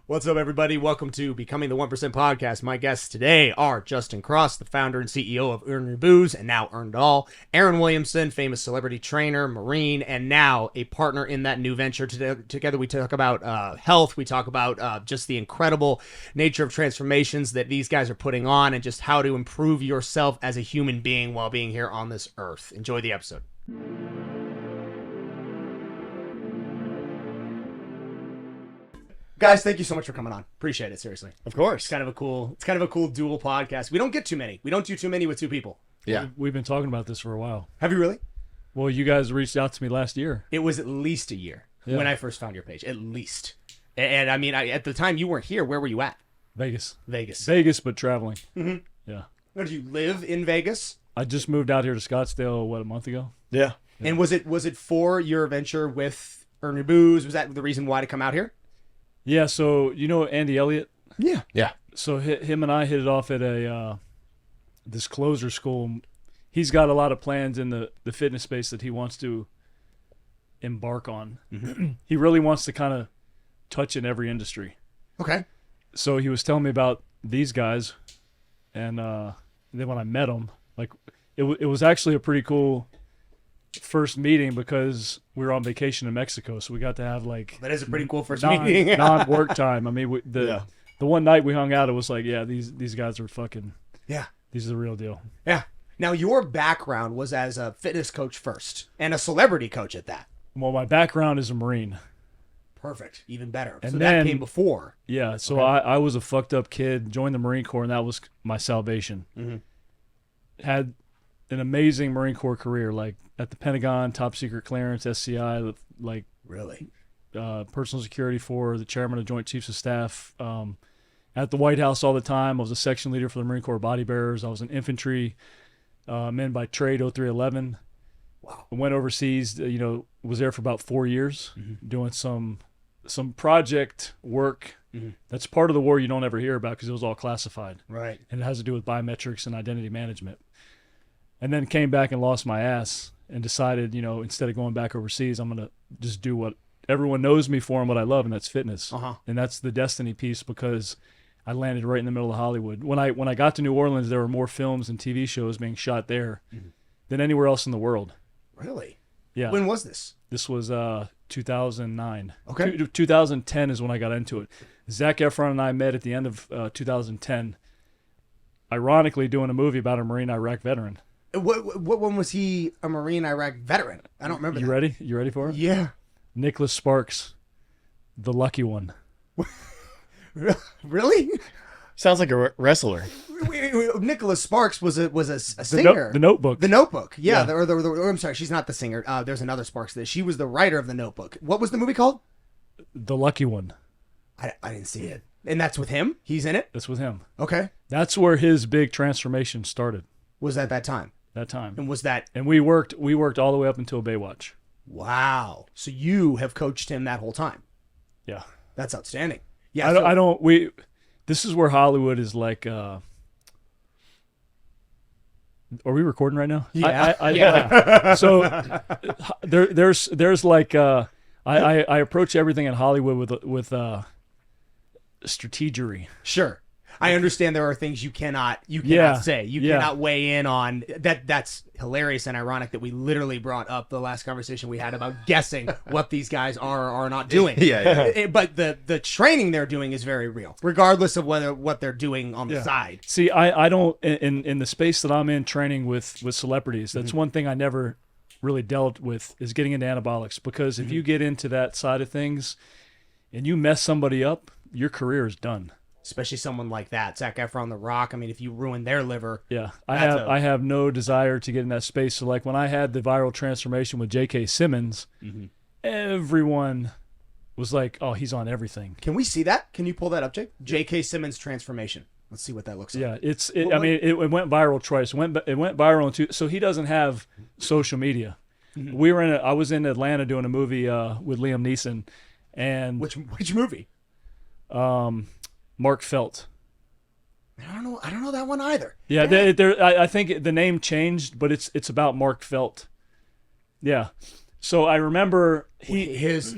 What's up, everybody? Welcome to Becoming the 1% Podcast. My guests today are Justin Cross, the founder and CEO of Earn Your Booze, and now Earned All. Aaron Williamson, famous celebrity trainer, Marine, and now a partner in that new venture. Together we talk about health. We talk about just the incredible nature of transformations that these guys are putting on and just how to improve yourself as a human being while being here on this earth. Enjoy the episode. Guys, thank you so much for coming on. Appreciate it, seriously. Of course. It's kind of a cool dual podcast. We don't get too many. We don't do too many with two people. Yeah. We've been talking about this for a while. Have you really? Well, you guys reached out to me last year. It was at least a year when I first found your page. At least. And I mean, at the time you weren't here. Where were you at? Vegas, Vegas, but traveling. Mm-hmm. Yeah. Did you live in Vegas? I just moved out here to Scottsdale, a month ago? Yeah. And was it for your venture with Earn Your Booze? Was that the reason why to come out here? Yeah, so you know Andy Elliot? Yeah. Yeah. So him and I hit it off at a disclosure school. He's got a lot of plans in the fitness space that he wants to embark on. Mm-hmm. He really wants to kind of touch in every industry. Okay. So he was telling me about these guys, and then when I met them, like it was actually a pretty cool first meeting because we were on vacation in Mexico, so we got to have like that is a pretty cool first meeting. non-work time. I mean, the one night we hung out, it was like, yeah, these guys are fucking, yeah, these are the real deal. Yeah. Now your background was as a fitness coach first, and a celebrity coach at that. Well, my background is a Marine. Perfect, even better. And so then, that came before. Yeah, so okay. I was a fucked up kid, joined the Marine Corps, and that was my salvation. Mm-hmm. Had an amazing Marine Corps career, like at the Pentagon, top secret clearance, SCI, like really personal security for the chairman of Joint Chiefs of Staff. At the White House all the time. I was a section leader for the Marine Corps Body Bearers. I was an infantry man by trade, 0311. Wow. I went overseas, was there for about 4 years, mm-hmm. doing some project work. Mm-hmm. That's part of the war you don't ever hear about because it was all classified. Right. And it has to do with biometrics and identity management. And then came back and lost my ass and decided, instead of going back overseas, I'm going to just do what everyone knows me for and what I love, and that's fitness. Uh-huh. And that's the destiny piece because I landed right in the middle of Hollywood. When I got to New Orleans, there were more films and TV shows being shot there mm-hmm. than anywhere else in the world. Really? Yeah. When was this? This was 2009. Okay. 2010 is when I got into it. Zac Efron and I met at the end of 2010, ironically doing a movie about a Marine Iraq veteran. What one was he a Marine Iraq veteran? I don't remember. You ready? You ready for it? Yeah. Nicholas Sparks, the lucky one. Really? Sounds like a wrestler. Nicholas Sparks was a singer. The Notebook. The Notebook. Yeah. Yeah. I'm sorry, she's not the singer. There's another Sparks. She was the writer of The Notebook. What was the movie called? The Lucky One. I didn't see it. And that's with him? He's in it? That's with him. Okay. That's where his big transformation started. Was at that time? That time. And was that? And we worked all the way up until Baywatch. Wow. So you have coached him that whole time? Yeah. That's outstanding. Yeah. This is where Hollywood is like, are we recording right now? Yeah. Yeah. So there's like, I approach everything in Hollywood with strategery. Sure. I understand there are things you cannot say. You cannot weigh in on that. That's hilarious and ironic that we literally brought up the last conversation we had about guessing what these guys are or are not doing. Yeah. But the training they're doing is very real, regardless of what they're doing on the side. See, I don't in the space that I'm in training with celebrities. That's mm-hmm. one thing I never really dealt with is getting into anabolics because if mm-hmm. you get into that side of things and you mess somebody up, your career is done. Especially someone like that, Zac Efron, The Rock. I mean, if you ruin their liver, yeah, I have no desire to get in that space. So, like when I had the viral transformation with J.K. Simmons, mm-hmm. everyone was like, "Oh, he's on everything." Can we see that? Can you pull that up, Jake? J.K. Simmons transformation. Let's see what that looks like. Yeah, it went viral twice. It went viral so he doesn't have social media. Mm-hmm. I was in Atlanta doing a movie with Liam Neeson, and which movie? Mark Felt. I don't know that one either. Yeah, I think the name changed, but it's about Mark Felt. Yeah. So I remember his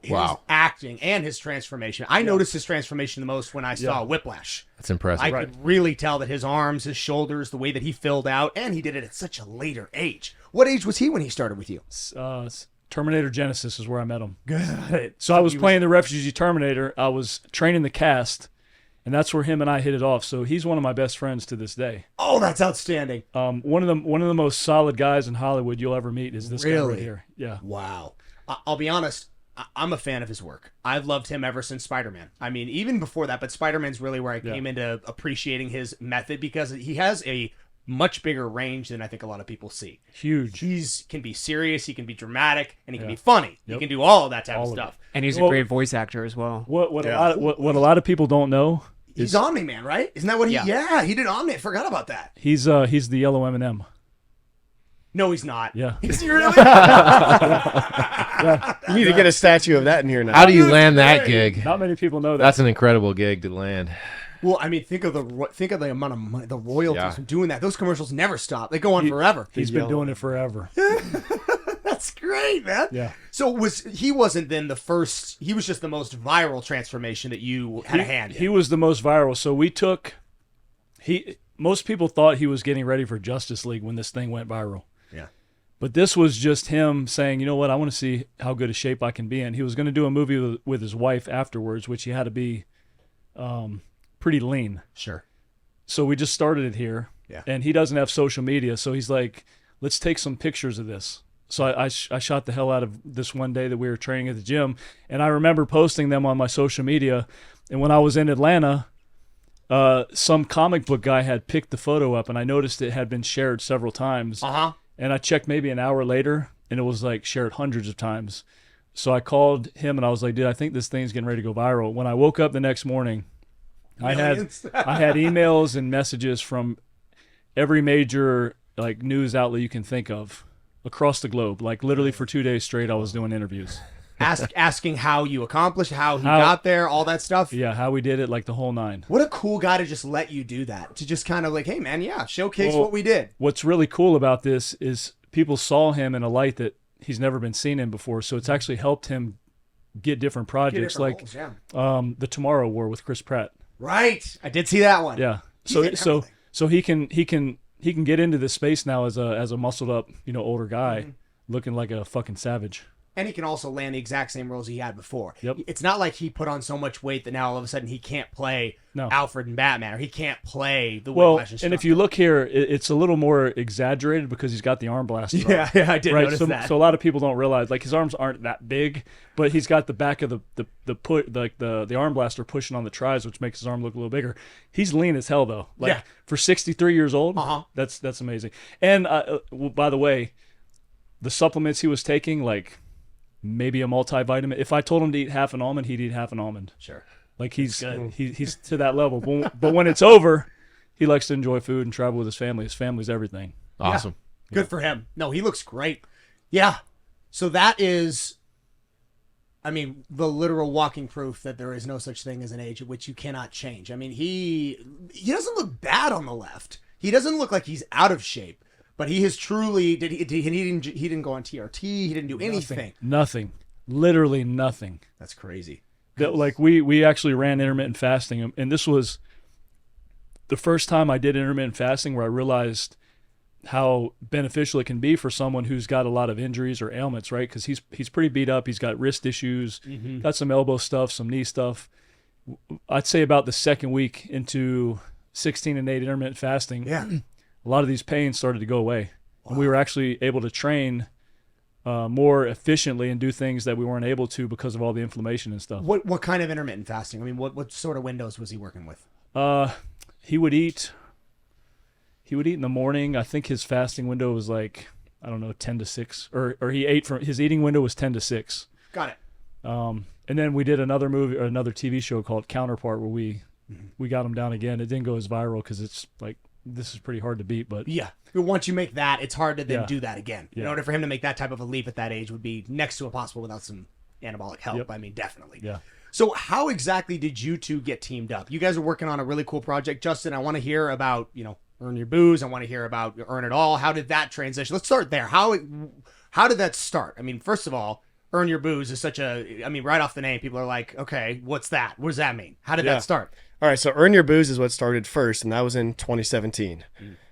his Wow. acting and his transformation. I noticed his transformation the most when I saw Whiplash. That's impressive. I could really tell that his arms, his shoulders, the way that he filled out, and he did it at such a later age. What age was he when he started with you? Terminator Genesis is where I met him. Good. So I was playing the refugee Terminator. I was training the cast, and that's where him and I hit it off. So he's one of my best friends to this day. Oh, that's outstanding. One of the most solid guys in Hollywood you'll ever meet is this guy right here. Yeah. Wow. I'll be honest. I'm a fan of his work. I've loved him ever since Spider-Man. I mean, even before that, but Spider-Man's really where I came into appreciating his method because he has a much bigger range than I think a lot of people see. Huge. He can be serious, he can be dramatic, and he can be funny. He can do all of that type of stuff. And he's a great voice actor as well. What a lot of people don't know He's Omni-Man, right? Isn't that what he... Yeah, he did Omni. I forgot about that. he's the yellow M&M. No, he's not. Yeah. Is he really? You need to get a statue of that in here now. How do you land that gig? Not many people know that. That's an incredible gig to land. Well, I mean, think of the amount of money, the royalties from doing that. Those commercials never stop. They go on forever. He's been doing it forever. That's great, man. Yeah. So he wasn't then the first. He was just the most viral transformation that you had a hand in. He was the most viral. So we took. Most people thought he was getting ready for Justice League when this thing went viral. Yeah. But this was just him saying, you know what, I want to see how good a shape I can be in. He was going to do a movie with his wife afterwards, which he had to be pretty lean. Sure. So we just started it here. Yeah. And he doesn't have social media, so he's like, let's take some pictures of this. So I shot the hell out of this one day that we were training at the gym, and I remember posting them on my social media. And when I was in Atlanta, some comic book guy had picked the photo up, and I noticed it had been shared several times. Uh-huh. And I checked maybe an hour later, and it was like shared hundreds of times. So I called him, and I was like, dude, I think this thing's getting ready to go viral. When I woke up the next morning, I had emails and messages from every major like news outlet you can think of across the globe. Like literally for 2 days straight, I was doing interviews. Asking how you accomplished, how he got there, all that stuff. Yeah, how we did it, like the whole nine. What a cool guy to just let you do that. To just kind of like, hey, man, showcase what we did. What's really cool about this is people saw him in a light that he's never been seen in before. So it's actually helped him get different projects, roles, the Tomorrow War with Chris Pratt. Right. I did see that one. Yeah. So he can get into this space now as a muscled up, older guy looking like a fucking savage. And he can also land the exact same roles he had before. Yep. It's not like he put on so much weight that now all of a sudden he can't play Alfred and Batman, or he can't play the Whiplash and stuff. And if you look here, it's a little more exaggerated because he's got the arm blaster. Yeah, I did notice that. So a lot of people don't realize, like, his arms aren't that big, but he's got the back of the arm blaster pushing on the tries, which makes his arm look a little bigger. He's lean as hell though. For 63 years old, that's amazing. And by the way, the supplements he was taking, like maybe a multivitamin. If I told him to eat half an almond, he'd eat half an almond. Sure. Like he's to that level. But when it's over, he likes to enjoy food and travel with his family. His family's everything. Awesome. Yeah. Good for him. No, he looks great. Yeah. So that is, I mean, the literal walking proof that there is no such thing as an age at which you cannot change. I mean, he doesn't look bad on the left. He doesn't look like he's out of shape. But he has truly he didn't go on TRT. He didn't do anything. Nothing. Literally nothing. That's crazy. Like we actually ran intermittent fasting, and this was the first time I did intermittent fasting where I realized how beneficial it can be for someone who's got a lot of injuries or ailments, right? Because he's pretty beat up. He's got wrist issues, got some elbow stuff, some knee stuff. I'd say about the second week into 16 and 8 intermittent fasting. Yeah. A lot of these pains started to go away. Wow. And we were actually able to train more efficiently and do things that we weren't able to because of all the inflammation and stuff. What kind of intermittent fasting? I mean, what sort of windows was he working with? He would eat in the morning. I think his fasting window was like, I don't know, 10 to 6. Or he ate from his eating window was 10 to 6. Got it. And then we did another movie or another TV show called Counterpart where we got him down again. It didn't go as viral because it's like, this is pretty hard to beat, but yeah, once you make that, it's hard to then do that again. Yeah. In order for him to make that type of a leap at that age would be next to impossible without some anabolic help. Yep. I mean, definitely. Yeah. So how exactly did you two get teamed up? You guys are working on a really cool project. Justin, I want to hear about, Earn Your Booze. I want to hear about Earn It All. How did that transition? Let's start there. How did that start? I mean, first of all, Earn Your Booze is such a, I mean, right off the name, people are like, okay, what's that? What does that mean? How did that start? All right, so Earn Your Booze is what started first, and that was in 2017.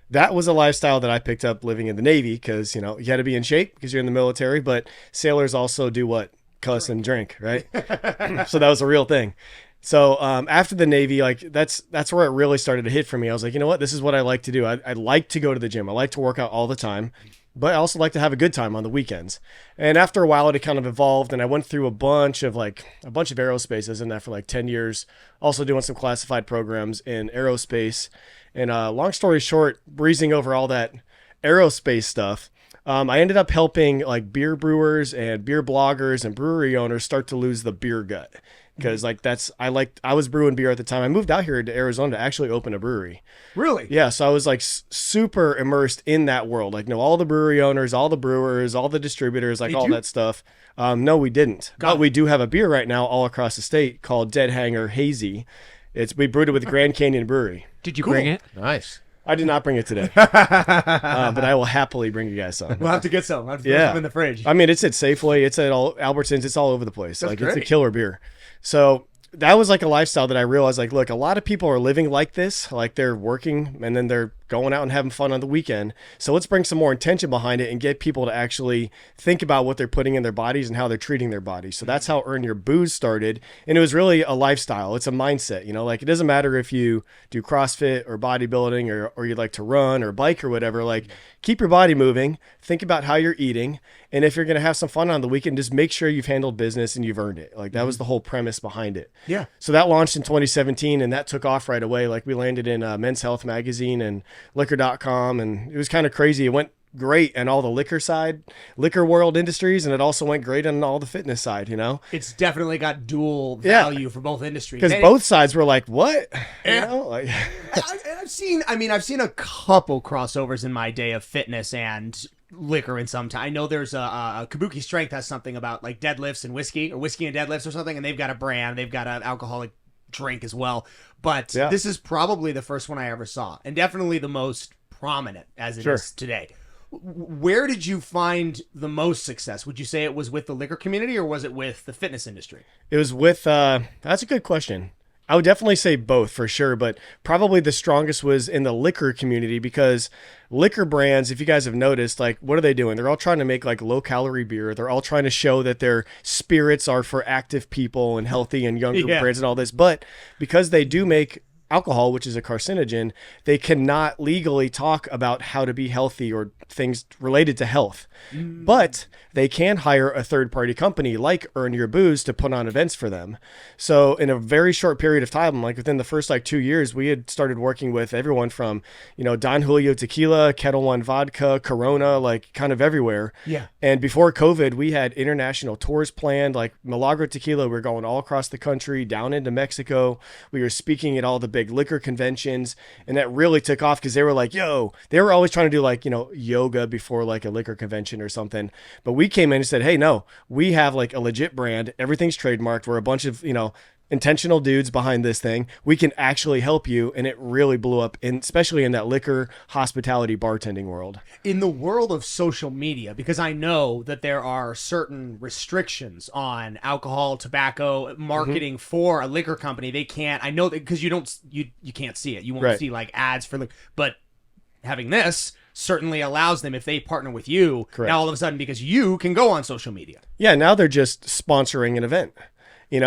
That was a lifestyle that I picked up living in the Navy because, you had to be in shape because you're in the military, but sailors also do what? Cuss and drink, right? So that was a real thing. So after the Navy, like that's where it really started to hit for me. I was like, you know what? This is what I like to do. I like to go to the gym. I like to work out all the time, but I also like to have a good time on the weekends. And after a while, it kind of evolved, and I went through a bunch of aerospaces in that for like 10 years, also doing some classified programs in aerospace. And long story short, breezing over all that aerospace stuff, I ended up helping like beer brewers and beer bloggers and brewery owners start to lose the beer gut. Because I was brewing beer at the time. I moved out here to Arizona to actually open a brewery. Really? Yeah. So I was like super immersed in that world. Like, all the brewery owners, all the brewers, all the distributors, like that stuff. No, we didn't. But we do have a beer right now all across the state called Dead Hanger Hazy. We brewed it with Grand Canyon Brewery. Did you bring it? Nice. I did not bring it today, but I will happily bring you guys some. We'll have to get some. I'll have to put some in the fridge. I mean, it's at Safeway, it's at all Albertsons, it's all over the place. That's like great. It's a killer beer. So that was like a lifestyle that I realized, like, look, a lot of people are living like this, like they're working and then they're going out and having fun on the weekend. So let's bring some more intention behind it and get people to actually think about what they're putting in their bodies and how they're treating their bodies. So that's how Earn Your Booze started. And it was really a lifestyle. It's a mindset, like it doesn't matter if you do CrossFit or bodybuilding or you like to run or bike or whatever, like keep your body moving, think about how you're eating. And if you're going to have some fun on the weekend, just make sure you've handled business and you've earned it. Like that was the whole premise behind it. Yeah. So that launched in 2017 and that took off right away. Like we landed in Men's Health magazine and liquor.com, and it was kind of crazy. It went great on all the liquor world industries, and it also went great on all the fitness side, It's definitely got dual value for both industries. Because both sides were like, what? I've seen a couple crossovers in my day of fitness and liquor in some time. I know there's a Kabuki Strength has something about like deadlifts and whiskey, or whiskey and deadlifts or something, and they've got a brand, they've got an alcoholic drink as well. But this is probably the first one I ever saw, and definitely the most prominent as it is today. Where did you find the most success? Would you say it was with the liquor community or was it with the fitness industry? It was with, that's a good question. I would definitely say both for sure, but probably the strongest was in the liquor community because liquor brands, if you guys have noticed, like what are they doing? They're all trying to make like low calorie beer. They're all trying to show that their spirits are for active people and healthy and younger brands and all this. But because they do make alcohol, which is a carcinogen, they cannot legally talk about how to be healthy or things related to health. But they can hire a third-party company like Earn Your Booze to put on events for them. So in a very short period of time, like within the first 2 years, we had started working with everyone from, Don Julio Tequila, Kettle One Vodka, Corona, like kind of everywhere. Yeah. And before COVID, we had international tours planned, like Milagro Tequila. We were going all across the country, down into Mexico. We were speaking at all the big liquor conventions, and that really took off because they were like, they were always trying to do like, yoga before like a liquor convention or something. But we came in and said, hey, no, we have like a legit brand. Everything's trademarked. We're a bunch of, intentional dudes behind this thing. We can actually help you. And it really blew up, especially in that liquor, hospitality, bartending world. In the world of social media, because I know that there are certain restrictions on alcohol, tobacco, marketing for a liquor company. They can't, I know that because you can't see it. You won't see like ads for but having this certainly allows them, if they partner with you, now all of a sudden, because you can go on social media. Yeah, now they're just sponsoring an event.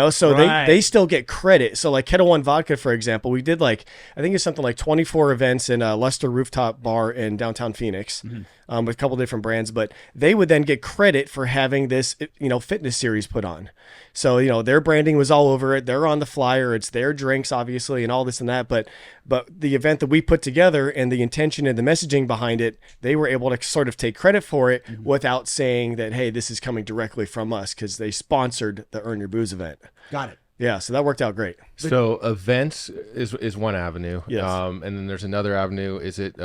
So they still get credit. So like Kettle One Vodka, for example, we did I think it's something like 24 events in a Luster Rooftop Bar in downtown Phoenix with a couple different brands, but they would then get credit for having this, fitness series put on. So, their branding was all over it. They're on the flyer. It's their drinks, obviously, and all this and that. But the event that we put together and the intention and the messaging behind it, they were able to sort of take credit for it without saying that, hey, this is coming directly from us, because they sponsored the Earn Your Booze event. Got it. Yeah, so that worked out great. So events is one avenue. Yes. And then there's another avenue. Is it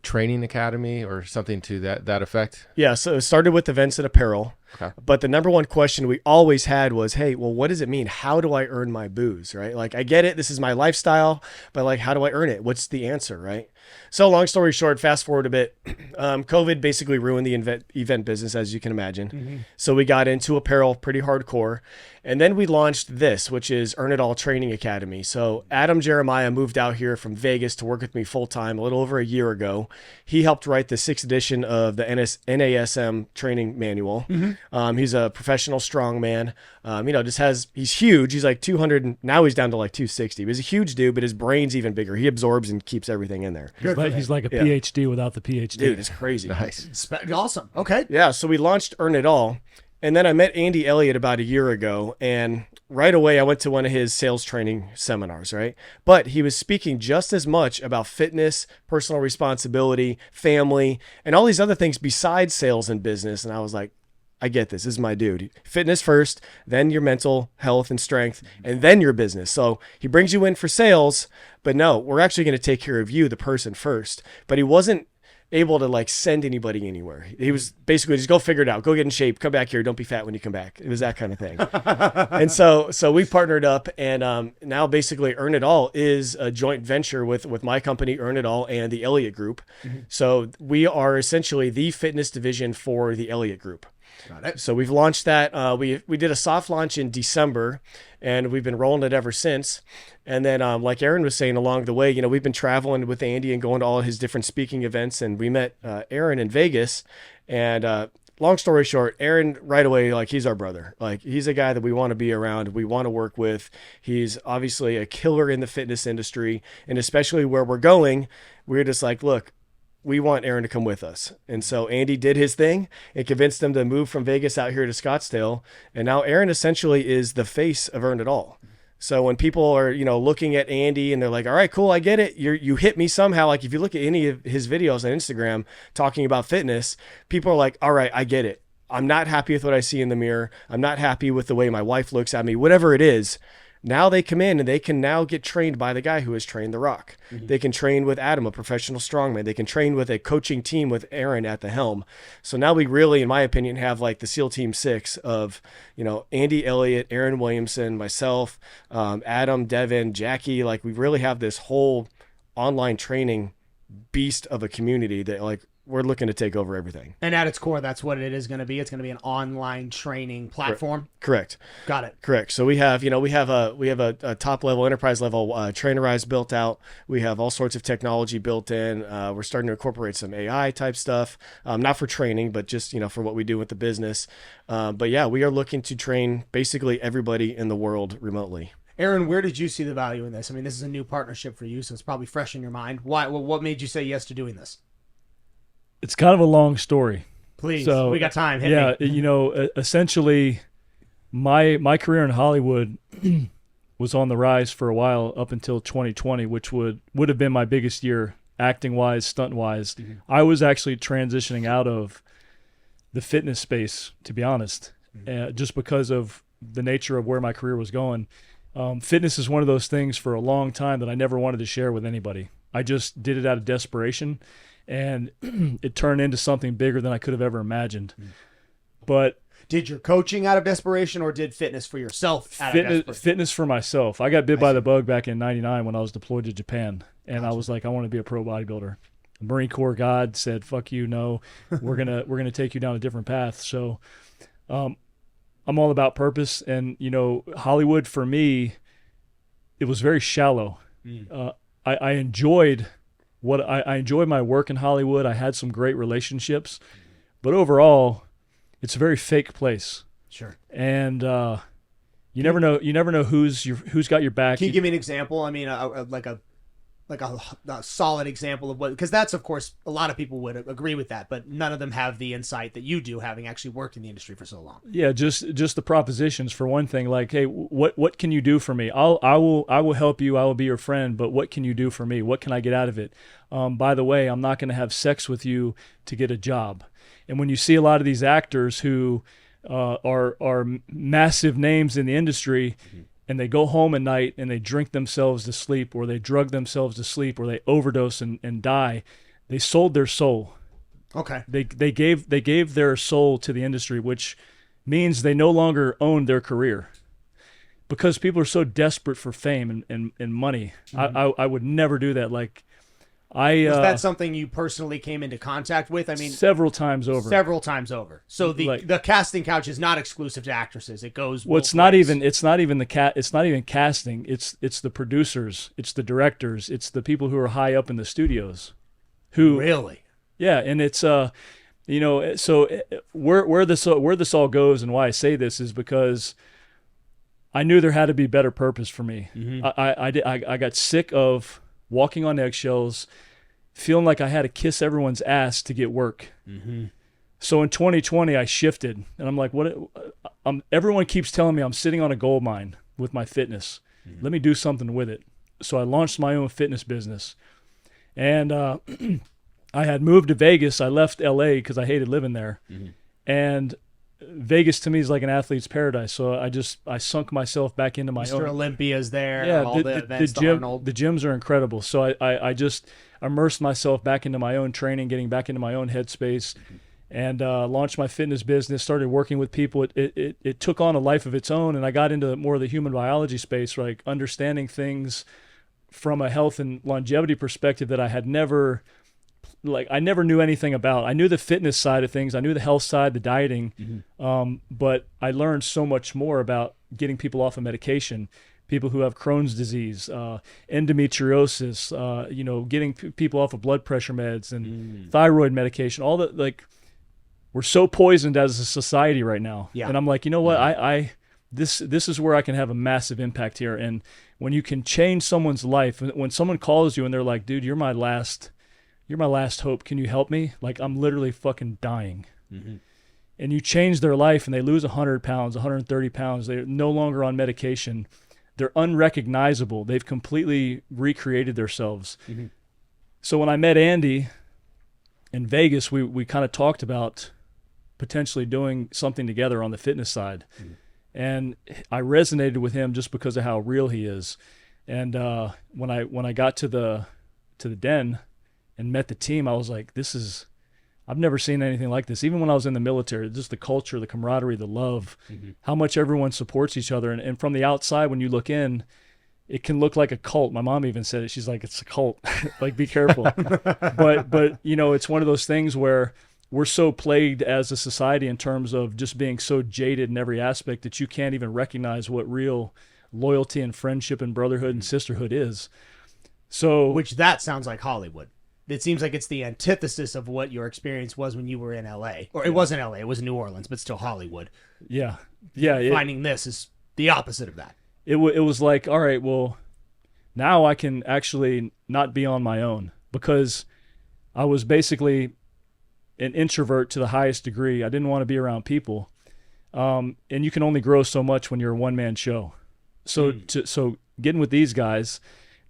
training academy or something to that effect? Yeah, so it started with events and apparel. Okay. But the number one question we always had was, hey, well, what does it mean? How do I earn my booze, right? Like, I get it. This is my lifestyle, but like, how do I earn it? What's the answer, right? So long story short, fast forward a bit, COVID basically ruined the event business, as you can imagine. So we got into apparel pretty hardcore. And then we launched this, which is Earn It All Training Academy. So Adam Jeremiah moved out here from Vegas to work with me full time a little over a year ago. He helped write the 6th edition of the NASM training manual. He's a professional strongman. He's huge. He's like 200. Now he's down to like 260. But he's a huge dude, but his brain's even bigger. He absorbs and keeps everything in there. He's like a PhD without the PhD. Dude, it's crazy. Nice. Awesome. Okay. Yeah, so we launched Earn It All. And then I met Andy Elliot about a year ago, and right away I went to one of his sales training seminars, right? But he was speaking just as much about fitness, personal responsibility, family, and all these other things besides sales and business. And I was like, I get this. This is my dude. Fitness first, then your mental health and strength, and then your business. So he brings you in for sales, but no, we're actually going to take care of you, the person, first. But he wasn't able to like send anybody anywhere. He was basically just go figure it out, go get in shape, come back here, don't be fat when you come back. It was that kind of thing. And so we partnered up, and now basically Earn It All is a joint venture with my company, Earn It All, and the Elliot Group. So we are essentially the fitness division for the Elliot Group. Got it. So we've launched that. We did a soft launch in December, and we've been rolling it ever since. And then, like Aaron was saying along the way, we've been traveling with Andy and going to all his different speaking events. And we met Aaron in Vegas. And long story short, Aaron right away, like, he's our brother. Like, he's a guy that we want to be around, we want to work with. He's obviously a killer in the fitness industry, and especially where we're going, we're just like, look, we want Aaron to come with us. And so Andy did his thing and convinced him to move from Vegas out here to Scottsdale. And now Aaron essentially is the face of Earn It All. So when people are, looking at Andy and they're like, all right, cool, I get it. You hit me somehow. Like, if you look at any of his videos on Instagram talking about fitness, people are like, all right, I get it. I'm not happy with what I see in the mirror. I'm not happy with the way my wife looks at me, whatever it is. Now they come in and they can now get trained by the guy who has trained The Rock. They can train with Adam, a professional strongman. They can train with a coaching team with Aaron at the helm. So now we really, in my opinion, have like the SEAL Team 6 of, Andy Elliott, Aaron Williamson, myself, Adam, Devin, Jackie. Like, we really have this whole online training beast of a community that, like, we're looking to take over everything. And at its core, that's what it is going to be. It's going to be an online training platform. Correct. Got it. Correct. So we have a top level, enterprise level trainerize built out. We have all sorts of technology built in. We're starting to incorporate some AI type stuff, not for training, but just, for what we do with the business. But yeah, we are looking to train basically everybody in the world remotely. Aaron, where did you see the value in this? I mean, this is a new partnership for you, so it's probably fresh in your mind. Why? What made you say yes to doing this? It's kind of a long story. Please, so, we got time. Hit me. Essentially, my career in Hollywood was on the rise for a while up until 2020, which would have been my biggest year, acting-wise, stunt-wise. I was actually transitioning out of the fitness space, to be honest, just because of the nature of where my career was going. Fitness is one of those things for a long time that I never wanted to share with anybody. I just did it out of desperation. And it turned into something bigger than I could have ever imagined. But did your coaching out of desperation, or did fitness for yourself out of desperation? Fitness for myself. I got bit by the bug back in '99 when I was deployed to Japan, and I was like, I want to be a pro bodybuilder. The Marine Corps God said, "Fuck you, no, we're gonna take you down a different path." So, I'm all about purpose, and Hollywood for me, it was very shallow. I enjoyed. I enjoyed my work in Hollywood. I had some great relationships, but overall, it's a very fake place. Sure. And you never know. You never know who's got your back. Can you give me an example? I mean, like a solid example of what? Because that's, of course, a lot of people would agree with that, but none of them have the insight that you do, having actually worked in the industry for so long. Yeah, just the propositions for one thing. Like, hey, what can you do for me? I will help you. I will be your friend. But what can you do for me? What can I get out of it? By the way, I'm not going to have sex with you to get a job. And when you see a lot of these actors who are massive names in the industry. And they go home at night and they drink themselves to sleep, or they drug themselves to sleep, or they overdose and die. They sold their soul. Okay. They gave their soul to the industry, which means they no longer own their career. Because people are so desperate for fame and money. I would never do that. Like, Was that something you personally came into contact with? I mean, several times over. Several times over. So the casting couch is not exclusive to actresses. It goes. Well, it's not even casting. It's the producers. It's the directors. It's the people who are high up in the studios. Who really? Yeah, and it's so where this all goes and why I say this is because I knew there had to be better purpose for me. I got sick of walking on eggshells, feeling like I had to kiss everyone's ass to get work. So in 2020, I shifted, and I'm like, what? Everyone keeps telling me I'm sitting on a gold mine with my fitness. Let me do something with it. So I launched my own fitness business, and I had moved to Vegas. I left LA because I hated living there, and Vegas to me is like an athlete's paradise. So I sunk myself back into my Mr. own. Olympia's there. Yeah, all the events, gym, Arnold. the gyms are incredible. So I just immersed myself back into my own training, getting back into my own headspace, and launched my fitness business. Started working with people. It took on a life of its own, and I got into more of the human biology space, like understanding things from a health and longevity perspective that I had never. Like I never knew anything about. I knew the fitness side of things. I knew the health side, the dieting, but I learned so much more about getting people off of medication, people who have Crohn's disease, endometriosis, getting people off of blood pressure meds and thyroid medication. All that, like, we're so poisoned as a society right now. Yeah. And I'm like, you know what? This is where I can have a massive impact here. And when you can change someone's life, when someone calls you and they're like, dude, you're my last hope. Can you help me? Like, I'm literally fucking dying. And you change their life and they lose 100 pounds, 130 pounds. They're no longer on medication. They're unrecognizable. They've completely recreated themselves. So when I met Andy in Vegas, we kind of talked about potentially doing something together on the fitness side. And I resonated with him just because of how real he is. And when I got to the den and met the team, I was like, I've never seen anything like this. Even when I was in the military, just the culture, the camaraderie, the love, how much everyone supports each other. And from the outside, when you look in, it can look like a cult. My mom even said it. She's like, it's a cult. Like, be careful. But it's one of those things where we're so plagued as a society in terms of just being so jaded in every aspect that you can't even recognize what real loyalty and friendship and brotherhood and sisterhood is. So, which that sounds like Hollywood. It seems like it's the antithesis of what your experience was when you were in LA. Or it wasn't LA, it was New Orleans, but still Hollywood. Yeah. Finding this is the opposite of that. It was like, all right, well, now I can actually not be on my own, because I was basically an introvert to the highest degree. I didn't want to be around people. And you can only grow so much when you're a one-man show. So getting with these guys,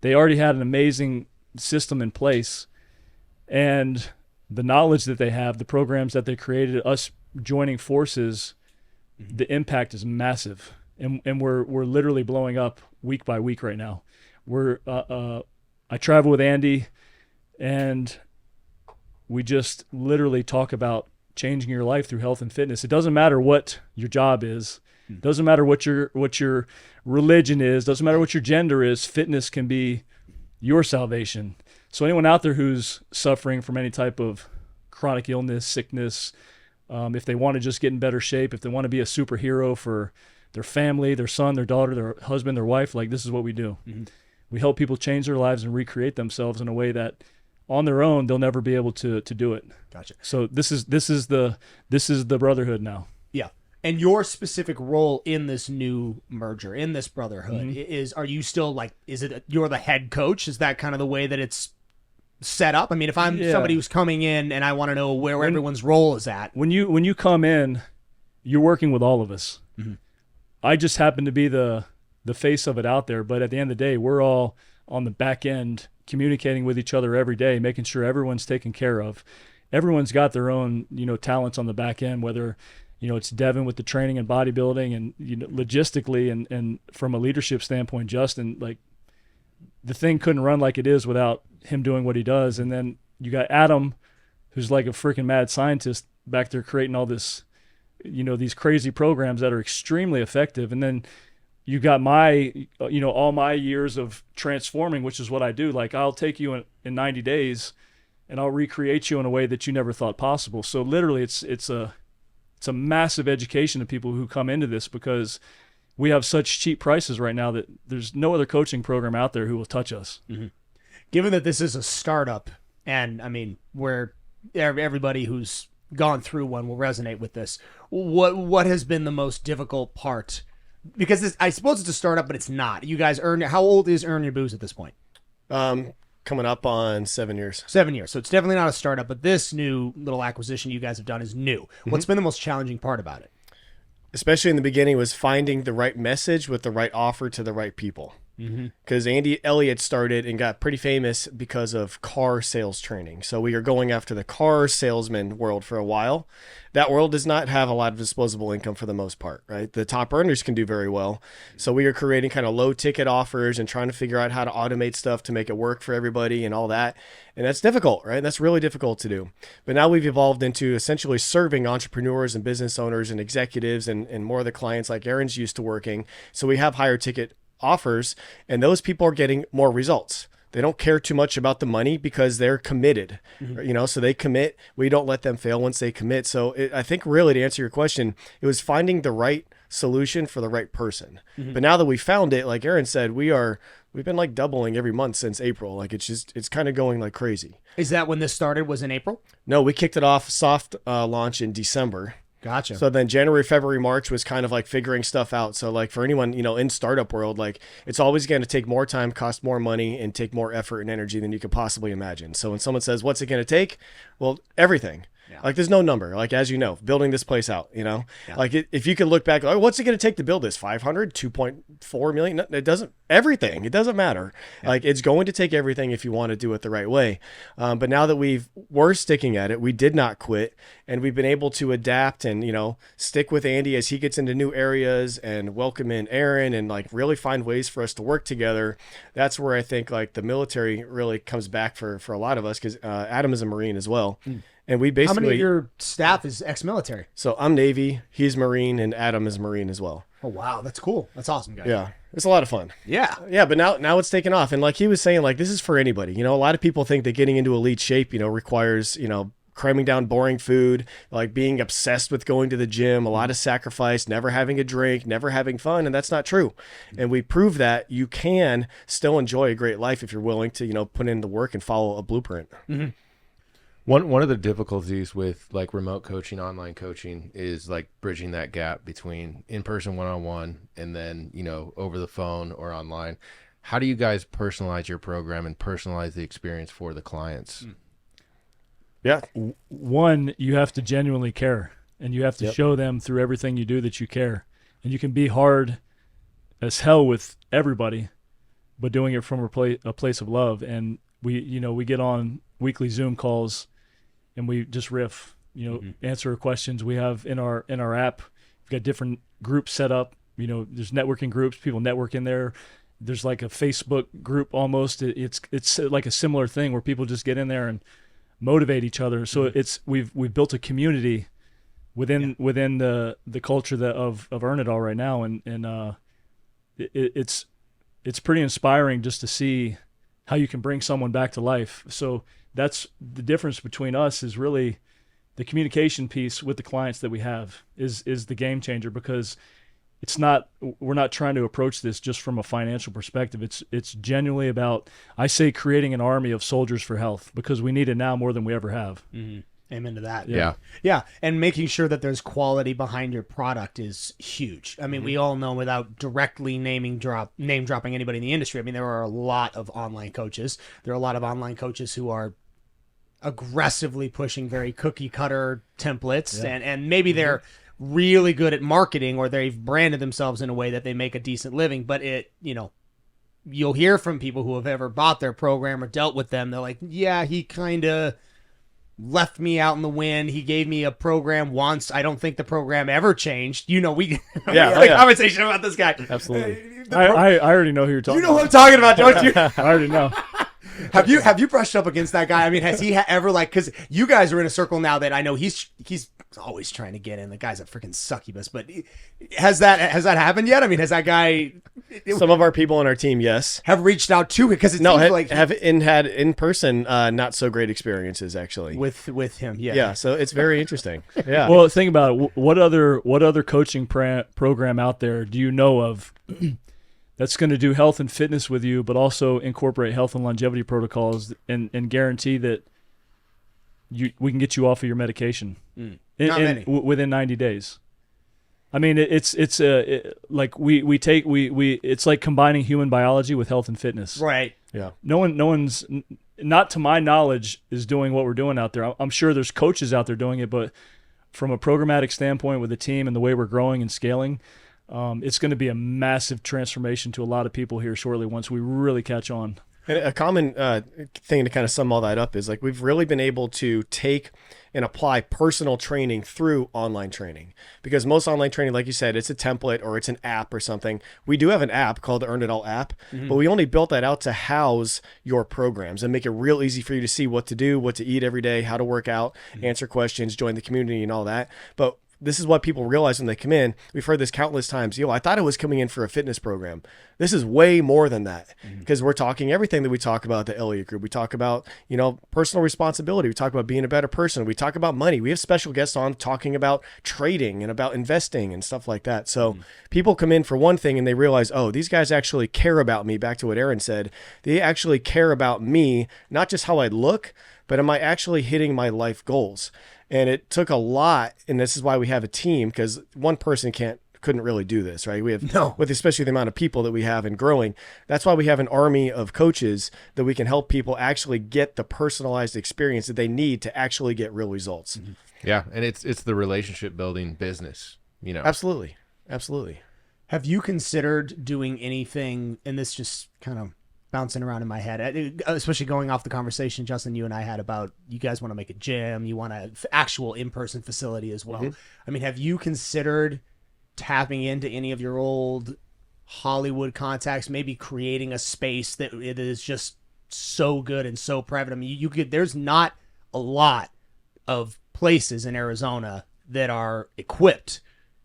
they already had an amazing system in place. And the knowledge that they have, the programs that they created, us joining forces, the impact is massive. And we're literally blowing up week by week right now. I travel with Andy, and we just literally talk about changing your life through health and fitness. It doesn't matter what your job is. It doesn't matter what your religion is. Doesn't matter what your gender is. Fitness can be your salvation. So anyone out there who's suffering from any type of chronic illness, sickness, if they want to just get in better shape, if they want to be a superhero for their family, their son, their daughter, their husband, their wife, like, this is what we do. We help people change their lives and recreate themselves in a way that on their own they'll never be able to do it. Gotcha. So this is the brotherhood now. Yeah. And your specific role in this new merger, in this brotherhood, are you still like, you're the head coach? Is that kind of the way that it's set up? I mean, if I'm somebody who's coming in and I want to know where everyone's role is at. When you come in, you're working with all of us. I just happen to be the face of it out there, but at the end of the day, we're all on the back end communicating with each other every day, making sure everyone's taken care of. Everyone's got their own, talents on the back end, whether it's Devin with the training and bodybuilding, and logistically and from a leadership standpoint, Justin, like, the thing couldn't run like it is without him doing what he does. And then you got Adam, who's like a freaking mad scientist back there creating all this these crazy programs that are extremely effective. And then you got my, all my years of transforming, which is what I do. Like, I'll take you in 90 days and I'll recreate you in a way that you never thought possible. So literally it's a massive education to people who come into this, because we have such cheap prices right now that there's no other coaching program out there who will touch us. Mm-hmm. Given that this is a startup, and I mean, where everybody who's gone through one will resonate with this, what has been the most difficult part? Because I suppose it's a startup, but it's not. You guys how old is Earn Your Booze at this point? Coming up on 7 years. 7 years. So it's definitely not a startup, but this new little acquisition you guys have done is new. What's been the most challenging part about it? Especially in the beginning, was finding the right message with the right offer to the right people. Because Elliot started and got pretty famous because of car sales training. So we are going after the car salesman world for a while. That world does not have a lot of disposable income for the most part, right? The top earners can do very well. So we are creating kind of low ticket offers and trying to figure out how to automate stuff to make it work for everybody and all that. And that's difficult, right? That's really difficult to do. But now we've evolved into essentially serving entrepreneurs and business owners and executives and more of the clients like Aaron's used to working. So we have higher ticket offers, and those people are getting more results. They don't care too much about the money because they're committed, so they commit. We don't let them fail once they commit. So I think really, to answer your question, it was finding the right solution for the right person. But now that we found it, like Aaron said, we've been like doubling every month since April. Like it's kind of going like crazy. Is that when this started, was in April? No, we kicked it off soft launch in December. Gotcha. So then January, February, March was kind of like figuring stuff out. So like for anyone, in startup world, like it's always going to take more time, cost more money, and take more effort and energy than you could possibly imagine. So when someone says, what's it going to take? Well, everything. Yeah. Like there's no number, like, as you know, building this place out, like if you could look back, like, what's it going to take to build this? 500, 2.4 million? No, it doesn't, everything. It doesn't matter. Yeah. Like it's going to take everything if you want to do it the right way. But now that we're sticking at it, we did not quit, and we've been able to adapt and, stick with Andy as he gets into new areas and welcome in Aaron and like really find ways for us to work together. That's where I think like the military really comes back for a lot of us, because Adam is a Marine as well. And we basically... How many of your staff is ex-military? So I'm Navy, he's Marine, and Adam is Marine as well. Oh, wow. That's cool. That's awesome, guys. Yeah. It's a lot of fun. Yeah. Yeah, but now it's taken off. And like he was saying, like, this is for anybody. A lot of people think that getting into elite shape, requires, cramming down boring food, like being obsessed with going to the gym, a lot of sacrifice, never having a drink, never having fun. And that's not true. And we prove that you can still enjoy a great life if you're willing to, put in the work and follow a blueprint. Mm-hmm. One of the difficulties with like remote coaching, online coaching, is like bridging that gap between in-person one-on-one and then, over the phone or online. How do you guys personalize your program and personalize the experience for the clients? Yeah. One, you have to genuinely care, and you have to show them through everything you do that you care. And you can be hard as hell with everybody, but doing it from a place of love. And we get on weekly Zoom calls and we just riff, answer questions we have in our app. We've got different groups set up. There's networking groups, people network in there. There's like a Facebook group almost. It's like a similar thing where people just get in there and motivate each other. So we've built a community within the culture of Earn It All right now, and it's pretty inspiring just to see how you can bring someone back to life. So that's the difference between us, is really the communication piece with the clients that we have is the game changer, because we're not trying to approach this just from a financial perspective. It's genuinely about, I say, creating an army of soldiers for health, because we need it now more than we ever have. Mm-hmm. Amen to that. Yeah. And making sure that there's quality behind your product is huge. I mean, we all know, without directly name dropping anybody in the industry, I mean, there are a lot of online coaches. There are a lot of online coaches who are aggressively pushing very cookie cutter templates, and maybe they're really good at marketing, or they've branded themselves in a way that they make a decent living, but you'll hear from people who have ever bought their program or dealt with them. They're like, yeah, he kind of left me out in the wind. He gave me a program once. I don't think the program ever changed. We had a conversation about this guy. Absolutely. I already know who you're talking about. You know who I'm talking about, don't you? I already know. Have you brushed up against that guy? I mean, has he ever, like, because you guys are in a circle now that I know he's always trying to get in. The guy's a freaking succubus. But has that happened yet? I mean, has that guy Some of our people on our team, yes. have reached out to, because it No, seems have, like have had in person not so great experiences actually. with him, yeah. Yeah, so it's very interesting. Yeah. Well, think about it. What other coaching program out there do you know of that's going to do health and fitness with you, but also incorporate health and longevity protocols and guarantee that we can get you off of your medication within 90 days? I mean, it's like it's like combining human biology with health and fitness. Right. yeah. No one's, not to my knowledge, is doing what we're doing out there. I'm sure there's coaches out there doing it, but from a programmatic standpoint with the team and the way we're growing and scaling, it's going to be a massive transformation to a lot of people here shortly once we really catch on. And a common thing to kind of sum all that up is like we've really been able to take and apply personal training through online training, because most online training, like you said, it's a template or it's an app or something. We do have an app called the Earn It All app, but we only built that out to house your programs and make it real easy for you to see what to do, what to eat every day, how to work out, answer questions, join the community and all that. But this is what people realize when they come in. We've heard this countless times. I thought I was coming in for a fitness program. This is way more than that, because we're talking everything that we talk about at the Elliot Group. We talk about, personal responsibility. We talk about being a better person. We talk about money. We have special guests on talking about trading and about investing and stuff like that. So people come in for one thing and they realize, oh, these guys actually care about me. Back to what Aaron said. They actually care about me, not just how I look, but am I actually hitting my life goals? And it took a lot, and this is why we have a team, because one person couldn't really do this, right? We have with especially the amount of people that we have and growing. That's why we have an army of coaches that we can help people actually get the personalized experience that they need to actually get real results. Yeah, and it's the relationship building business, Absolutely. Have you considered doing anything, and this just kind of bouncing around in my head, especially going off the conversation, Justin, you and I had about you guys want to make a gym, you want an actual in-person facility as well. I mean, have you considered tapping into any of your old Hollywood contacts, maybe creating a space that it is just so good and so private? I mean, there's not a lot of places in Arizona that are equipped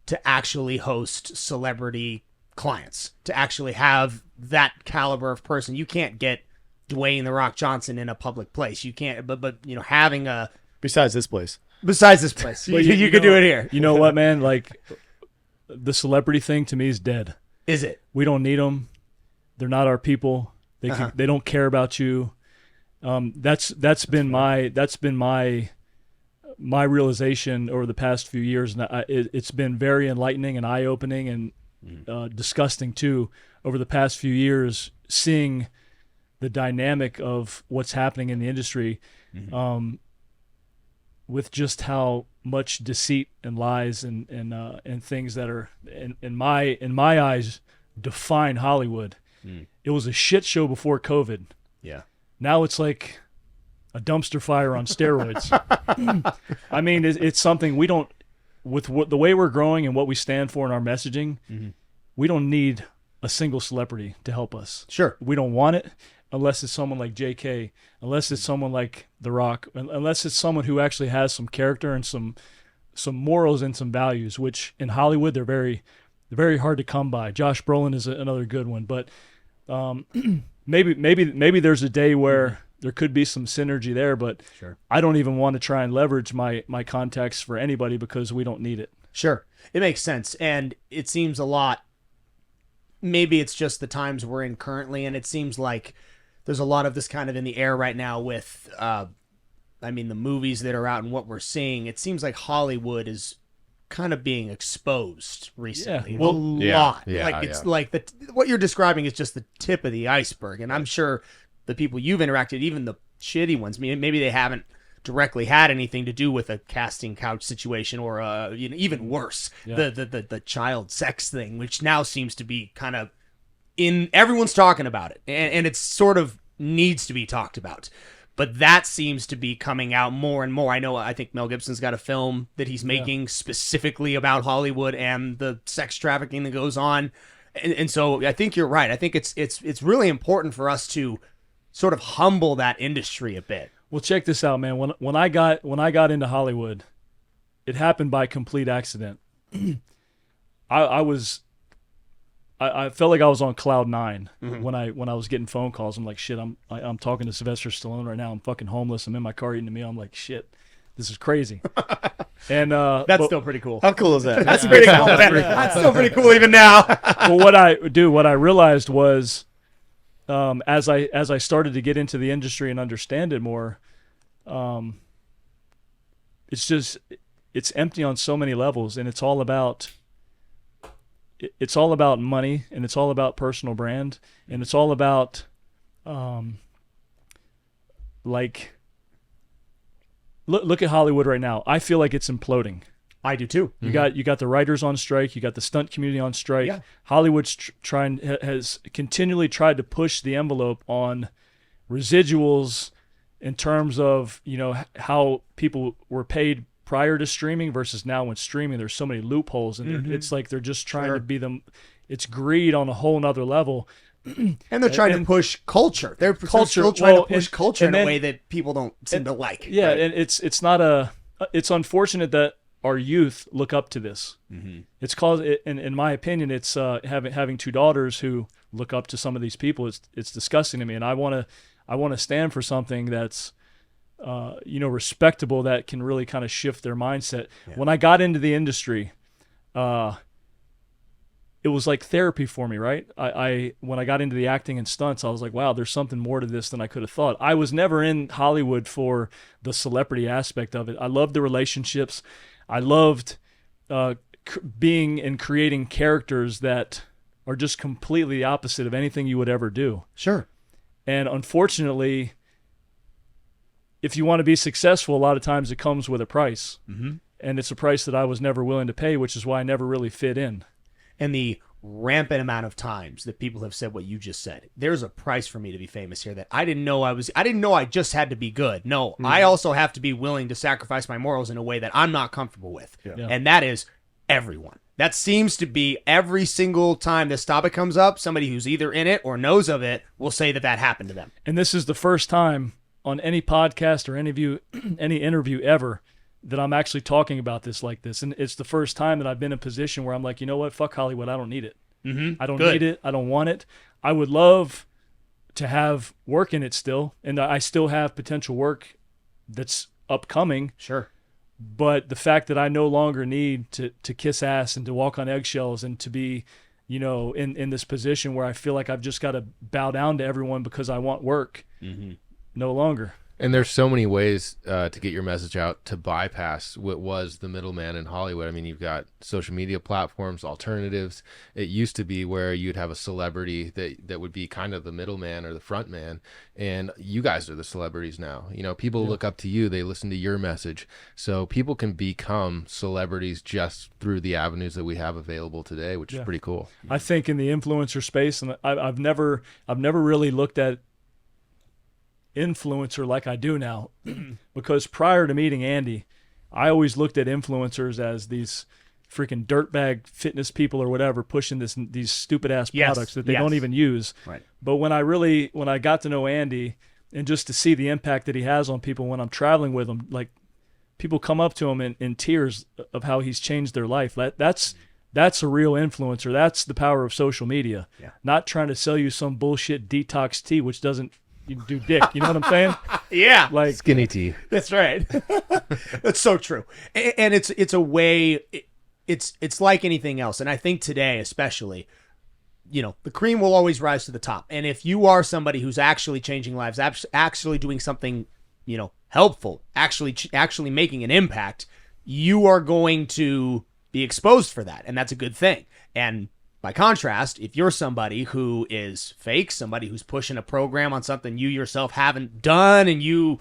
to actually host celebrity clients, to actually have that caliber of person. You can't get Dwayne The Rock Johnson in a public place. You can't, but having a Besides this place, you could do it here. You know what, man? Like, the celebrity thing to me is dead. Is it? We don't need them. They're not our people. They don't care about you. That's been my realization over the past few years, and it's been very enlightening and eye-opening and disgusting too over the past few years, seeing the dynamic of what's happening in the industry, with just how much deceit and lies and things that are in my eyes define Hollywood. It was a shit show before COVID. Yeah. Now it's like a dumpster fire on steroids. I mean, it's something we don't, with the way we're growing and what we stand for in our messaging, we don't need a single celebrity to help us. Sure. We don't want it unless it's someone like JK, unless it's someone like The Rock, unless it's someone who actually has some character and some morals and some values, which in Hollywood they're very hard to come by. Josh Brolin is another good one, but maybe there's a day where there could be some synergy there, but sure. I don't even want to try and leverage my contacts for anybody because we don't need it. Sure. It makes sense. And it seems a lot, maybe it's just the times we're in currently, and it seems like there's a lot of this kind of in the air right now with, the movies that are out and what we're seeing. It seems like Hollywood is kind of being exposed recently. Yeah. Well, lot. Yeah, like what you're describing is just the tip of the iceberg. And I'm sure the people you've interacted, even the shitty ones, maybe they haven't directly had anything to do with a casting couch situation or even worse, the child sex thing, which now seems to be kind of everyone's talking about it, and it sort of needs to be talked about. But that seems to be coming out more and more. I think Mel Gibson's got a film that he's making specifically about Hollywood and the sex trafficking that goes on. And so I think you're right. I think it's really important for us to sort of humble that industry a bit. Well, check this out, man. When I got into Hollywood, it happened by complete accident. I felt like I was on cloud 9 when I was getting phone calls. I'm like, shit, I'm talking to Sylvester Stallone right now. I'm fucking homeless. I'm in my car eating a meal. I'm like, shit, this is crazy. And That's still pretty cool. How cool is that? That's pretty cool. That's still pretty cool even now. But what I realized was, as I started to get into the industry and understand it more, it's empty on so many levels, and it's all about money, and it's all about personal brand, and it's all about look at Hollywood right now. I feel like it's imploding. I do too. You got the writers on strike. You got the stunt community on strike. Yeah. Hollywood's has continually tried to push the envelope on residuals in terms of how people were paid prior to streaming versus now when streaming. There's so many loopholes, and it's like they're just trying to be them. It's greed on a whole nother level. And they're trying to push culture. They're still trying to push culture in a way that people don't seem to like. Yeah, right? and it's unfortunate that our youth look up to this. It's caused, in my opinion, it's having two daughters who look up to some of these people. It's disgusting to me, and I want to stand for something that's respectable, that can really kind of shift their mindset. Yeah. When I got into the industry, it was like therapy for me, right? When I got into the acting and stunts, I was like, wow, there's something more to this than I could have thought. I was never in Hollywood for the celebrity aspect of it. I loved the relationships. I loved being and creating characters that are just completely the opposite of anything you would ever do. Sure. And unfortunately, if you want to be successful, a lot of times it comes with a price. And it's a price that I was never willing to pay, which is why I never really fit in. And the rampant amount of times that people have said what you just said. There's a price for me to be famous here that I didn't know I just had to be good. No, I also have to be willing to sacrifice my morals in a way that I'm not comfortable with. Yeah. And that is everyone. That seems to be every single time this topic comes up, somebody who's either in it or knows of it will say that happened to them. And this is the first time on any podcast or any interview ever that I'm actually talking about this like this. And it's the first time that I've been in a position where I'm like, you know what, fuck Hollywood, I don't need it. I don't need it. I don't want it. I would love to have work in it still, and I still have potential work that's upcoming. Sure. But the fact that I no longer need to kiss ass and to walk on eggshells and to be, in this position where I feel like I've just got to bow down to everyone because I want work, no longer. And there's so many ways to get your message out to bypass what was the middleman in Hollywood. I mean, you've got social media platforms, alternatives. It used to be where you'd have a celebrity that would be kind of the middleman or the front man, and you guys are the celebrities now. People look up to you. They listen to your message. So people can become celebrities just through the avenues that we have available today, which is pretty cool. I think in the influencer space, and I've never really looked at influencer like I do now, because prior to meeting Andy, I always looked at influencers as these freaking dirtbag fitness people or whatever pushing these stupid ass products that they don't even use. Right. But when I got to know Andy, and just to see the impact that he has on people when I'm traveling with him, like people come up to him in tears of how he's changed their life. That's a real influencer. That's the power of social media. Yeah. Not trying to sell you some bullshit detox tea, which doesn't do dick. You know what I'm saying? Yeah. Like Skinny tea. That's right. That's so true. And it's a way, it's like anything else. And I think today, especially, the cream will always rise to the top. And if you are somebody who's actually changing lives, actually doing something, helpful, actually making an impact, you are going to be exposed for that. And that's a good thing. And by contrast, if you're somebody who is fake, somebody who's pushing a program on something you yourself haven't done, and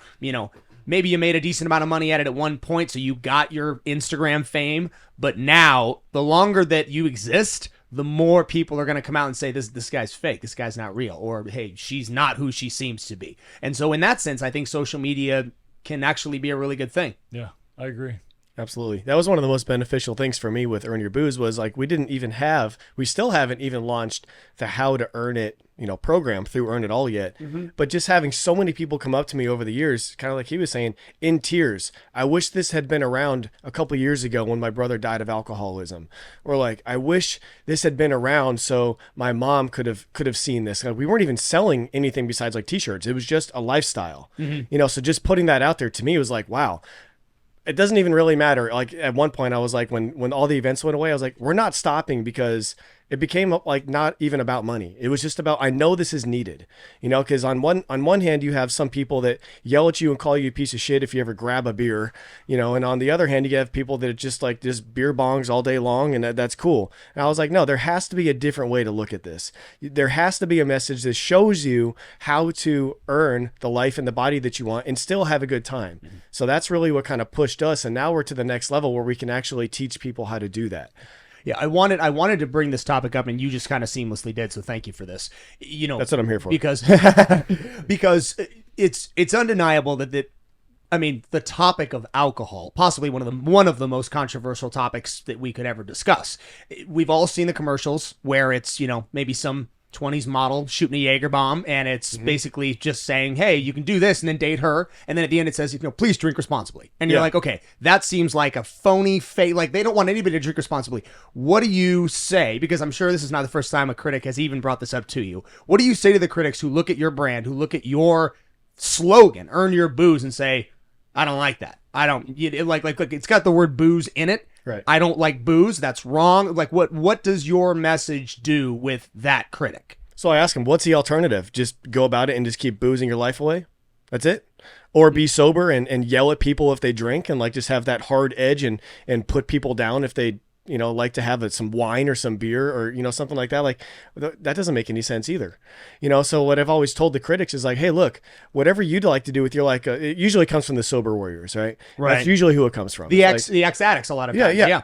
maybe you made a decent amount of money at it at one point, so you got your Instagram fame, but now the longer that you exist, the more people are going to come out and say this guy's fake, this guy's not real, or hey, she's not who she seems to be. And so in that sense, I think social media can actually be a really good thing. Yeah, I agree. Absolutely. That was one of the most beneficial things for me with Earn Your Booze was like we still haven't even launched the How to Earn It, program through Earn It All yet. But just having so many people come up to me over the years, kind of like he was saying, in tears. I wish this had been around a couple years ago when my brother died of alcoholism. Or like, I wish this had been around so my mom could have seen this. Like, we weren't even selling anything besides like t-shirts. It was just a lifestyle. So just putting that out there to me was like, wow. It doesn't even really matter. Like at one point I was like, when all the events went away, I was like, we're not stopping because it became like not even about money. It was just about, I know this is needed, because on one hand, you have some people that yell at you and call you a piece of shit if you ever grab a beer, and on the other hand, you have people that just like just beer bongs all day long, and that's cool. And I was like, no, there has to be a different way to look at this. There has to be a message that shows you how to earn the life and the body that you want and still have a good time. So that's really what kind of pushed us. And now we're to the next level where we can actually teach people how to do that. Yeah, I wanted to bring this topic up, and you just kind of seamlessly did. So thank you for this. That's what I'm here for. Because it's undeniable that the topic of alcohol, possibly one of the most controversial topics that we could ever discuss. We've all seen the commercials where it's maybe some 20s model shooting a Jaeger bomb, and it's basically just saying, hey, you can do this and then date her, and then at the end it says, please drink responsibly. And you're like, okay, that seems like a phony fake. Like, they don't want anybody to drink responsibly. What do you say? Because I'm sure this is not the first time a critic has even brought this up to you. What do you say to the critics who look at your brand, who look at your slogan, Earn Your Booze, and say, I don't like that. I don't like it's got the word booze in it. Right. I don't like booze. That's wrong. Like, what does your message do with that critic? So I ask him, what's the alternative? Just go about it and just keep boozing your life away? That's it? Or be sober and yell at people if they drink and like just have that hard edge and put people down if they like to have some wine or some beer or, something like that. Like that doesn't make any sense either. So what I've always told the critics is like, hey, look, whatever you'd like to do with your life, it usually comes from the sober warriors, right? Right. That's usually who it comes from. The ex-addicts a lot of times. Yeah.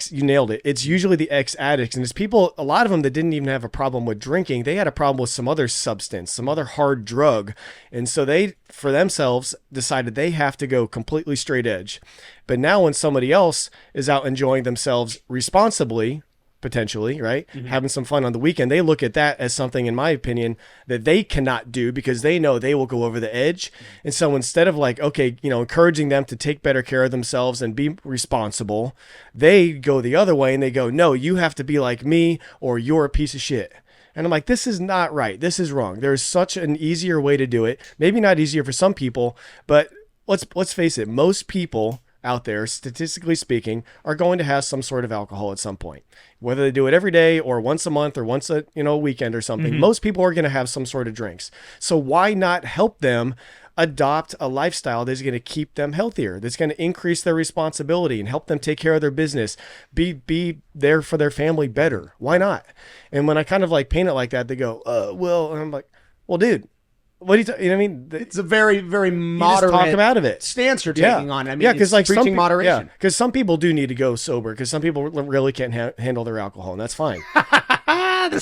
You nailed it. It's usually the ex-addicts. And it's people, a lot of them that didn't even have a problem with drinking. They had a problem with some other substance, some other hard drug. And so they, for themselves, decided they have to go completely straight edge. But now when somebody else is out enjoying themselves responsibly, potentially, right? Having some fun on the weekend, they look at that as something, in my opinion, that they cannot do because they know they will go over the edge. And so instead of like, okay, encouraging them to take better care of themselves and be responsible, they go the other way and they go, no, you have to be like me or you're a piece of shit. And I'm like, this is not right. This is wrong. There's such an easier way to do it. Maybe not easier for some people, but let's face it. Most people out there, statistically speaking, are going to have some sort of alcohol at some point. Whether they do it every day or once a month or once a weekend or something, most people are going to have some sort of drinks. So why not help them adopt a lifestyle that's going to keep them healthier, that's going to increase their responsibility and help them take care of their business, be there for their family better? Why not? And when I kind of like paint it like that, they go, well, and I'm like, well, dude, what do you know what I mean? It's a very, very moderate talk them out of it. Stance you're taking on. I mean, yeah, because like preaching moderation. Yeah, because some people do need to go sober because some people really can't handle their alcohol, and that's fine.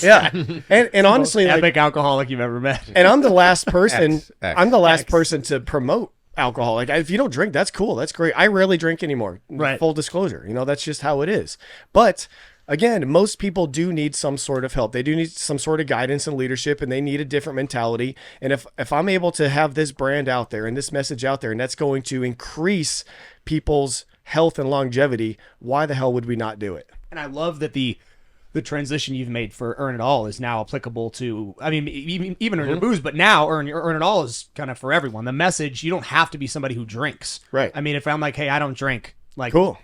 Yeah, and honestly, most like, epic alcoholic you've ever met. And I'm the last person. X. I'm the last person to promote alcohol. Like, if you don't drink, that's cool. That's great. I rarely drink anymore. Right. Full disclosure. That's just how it is. But again, most people do need some sort of help. They do need some sort of guidance and leadership, and they need a different mentality. And if I'm able to have this brand out there and this message out there, and that's going to increase people's health and longevity, why the hell would we not do it? And I love that the transition you've made for Earn It All is now applicable to, I mean, even Earn Your Booze, but now Earn It All is kind of for everyone. The message, you don't have to be somebody who drinks. Right. I mean, if I'm like, hey, I don't drink, like, Cool.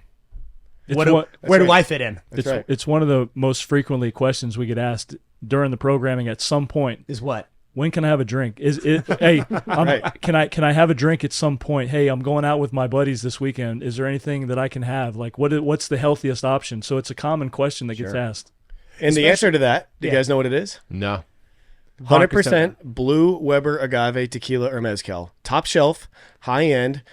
where do I fit in? That's right. It's one of the most frequently questions we get asked during the programming at some point. Is what? When can I have a drink? Hey, Right. can I have a drink at some point? Hey, I'm going out with my buddies this weekend. Is there anything that I can have? Like, what's the healthiest option? So it's a common question that gets asked. And the answer to that, do you guys know what it is? No. 100% Blue Weber Agave Tequila or Mezcal. Top shelf, high end,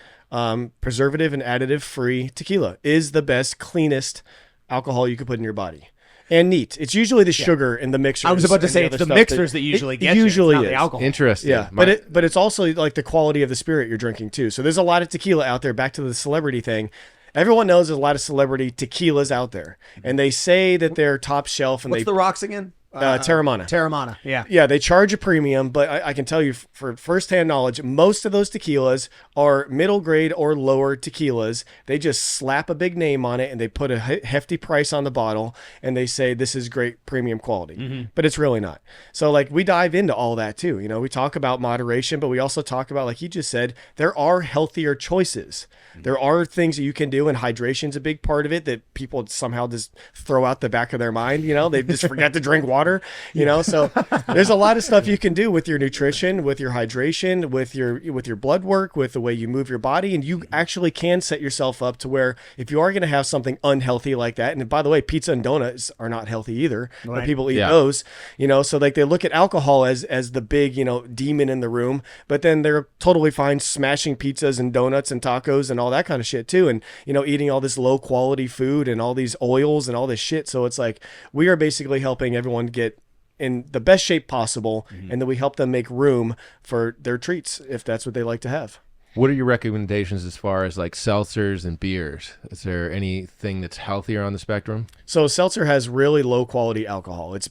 preservative and additive free tequila is the best, cleanest alcohol you could put in your body. And neat. It's usually the sugar in the mixers. I was about to say and it's the other stuff mixers that usually get usually you. It's not is. the alcohol. Interesting. Yeah, but it's also like the quality of the spirit you're drinking too. So there's a lot of tequila out there. Back to the celebrity thing. everyone knows there's a lot of celebrity tequilas out there, and they say that they're top shelf. And What's the rocks again? Terramana. Terramana, yeah. Yeah, they charge a premium, but I can tell you for firsthand knowledge, most of those tequilas are middle grade or lower tequilas. They just slap a big name on it and they put a hefty price on the bottle and they say this is great premium quality, but it's really not. So like we dive into all that too. You know, we talk about moderation, but we also talk about, like you just said, there are healthier choices. There are things that you can do, and hydration's a big part of it that people somehow just throw out the back of their mind. You know, they just forget to drink water, you know, so there's a lot of stuff you can do with your nutrition, with your hydration, with your blood work, with the way you move your body. And you actually can set yourself up to where if you are going to have something unhealthy like that, and by the way, pizza and donuts are not healthy either, but people eat those, you know, so like they look at alcohol as the big, you know, demon in the room, but then they're totally fine smashing pizzas and donuts and tacos and all that kind of shit too. And, you know, eating all this low quality food and all these oils and all this shit. So it's like, we are basically helping everyone get in the best shape possible. And then we help them make room for their treats if that's what they like to have. What are your recommendations as far as like seltzers and beers? Is there anything that's healthier on the spectrum? So seltzer has really low quality alcohol. It's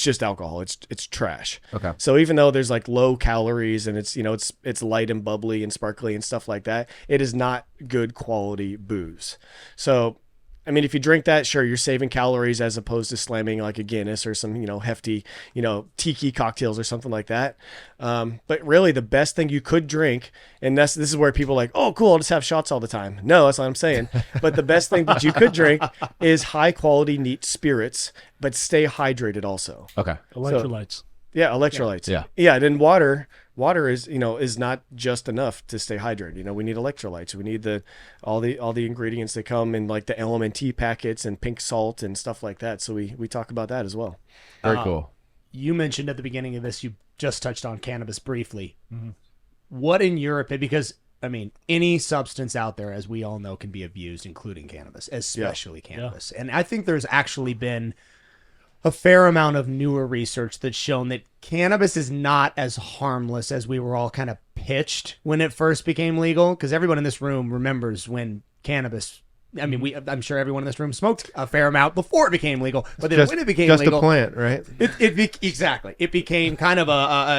just alcohol. It's trash. Okay. So even though there's like low calories and it's, you know, it's light and bubbly and sparkly and stuff like that, it is not good quality booze. So I mean, if you drink that, sure, you're saving calories as opposed to slamming like a Guinness or some, you know, hefty, you know, tiki cocktails or something like that. But really the best thing you could drink, and this is where people are like, oh, cool, I'll just have shots all the time. No, that's what I'm saying. But the best thing that you could drink is high quality, neat spirits, but stay hydrated also. Okay. Electrolytes. Yeah, electrolytes. Yeah. Yeah, then water is, you know, is not just enough to stay hydrated. You know, we need electrolytes. We need all the ingredients that come in like the LMNT packets and pink salt and stuff like that. So we talk about that as well. Very cool. You mentioned at the beginning of this, you just touched on cannabis briefly. What in your opinion, because I mean, any substance out there, as we all know, can be abused, including cannabis, especially cannabis. And I think there's actually been a fair amount of newer research that's shown that cannabis is not as harmless as we were all kind of pitched when it first became legal. Because everyone in this room remembers when cannabis, I mean, I'm sure everyone in this room smoked a fair amount before it became legal. But then when it became just legal, a plant, right? Exactly. It became kind of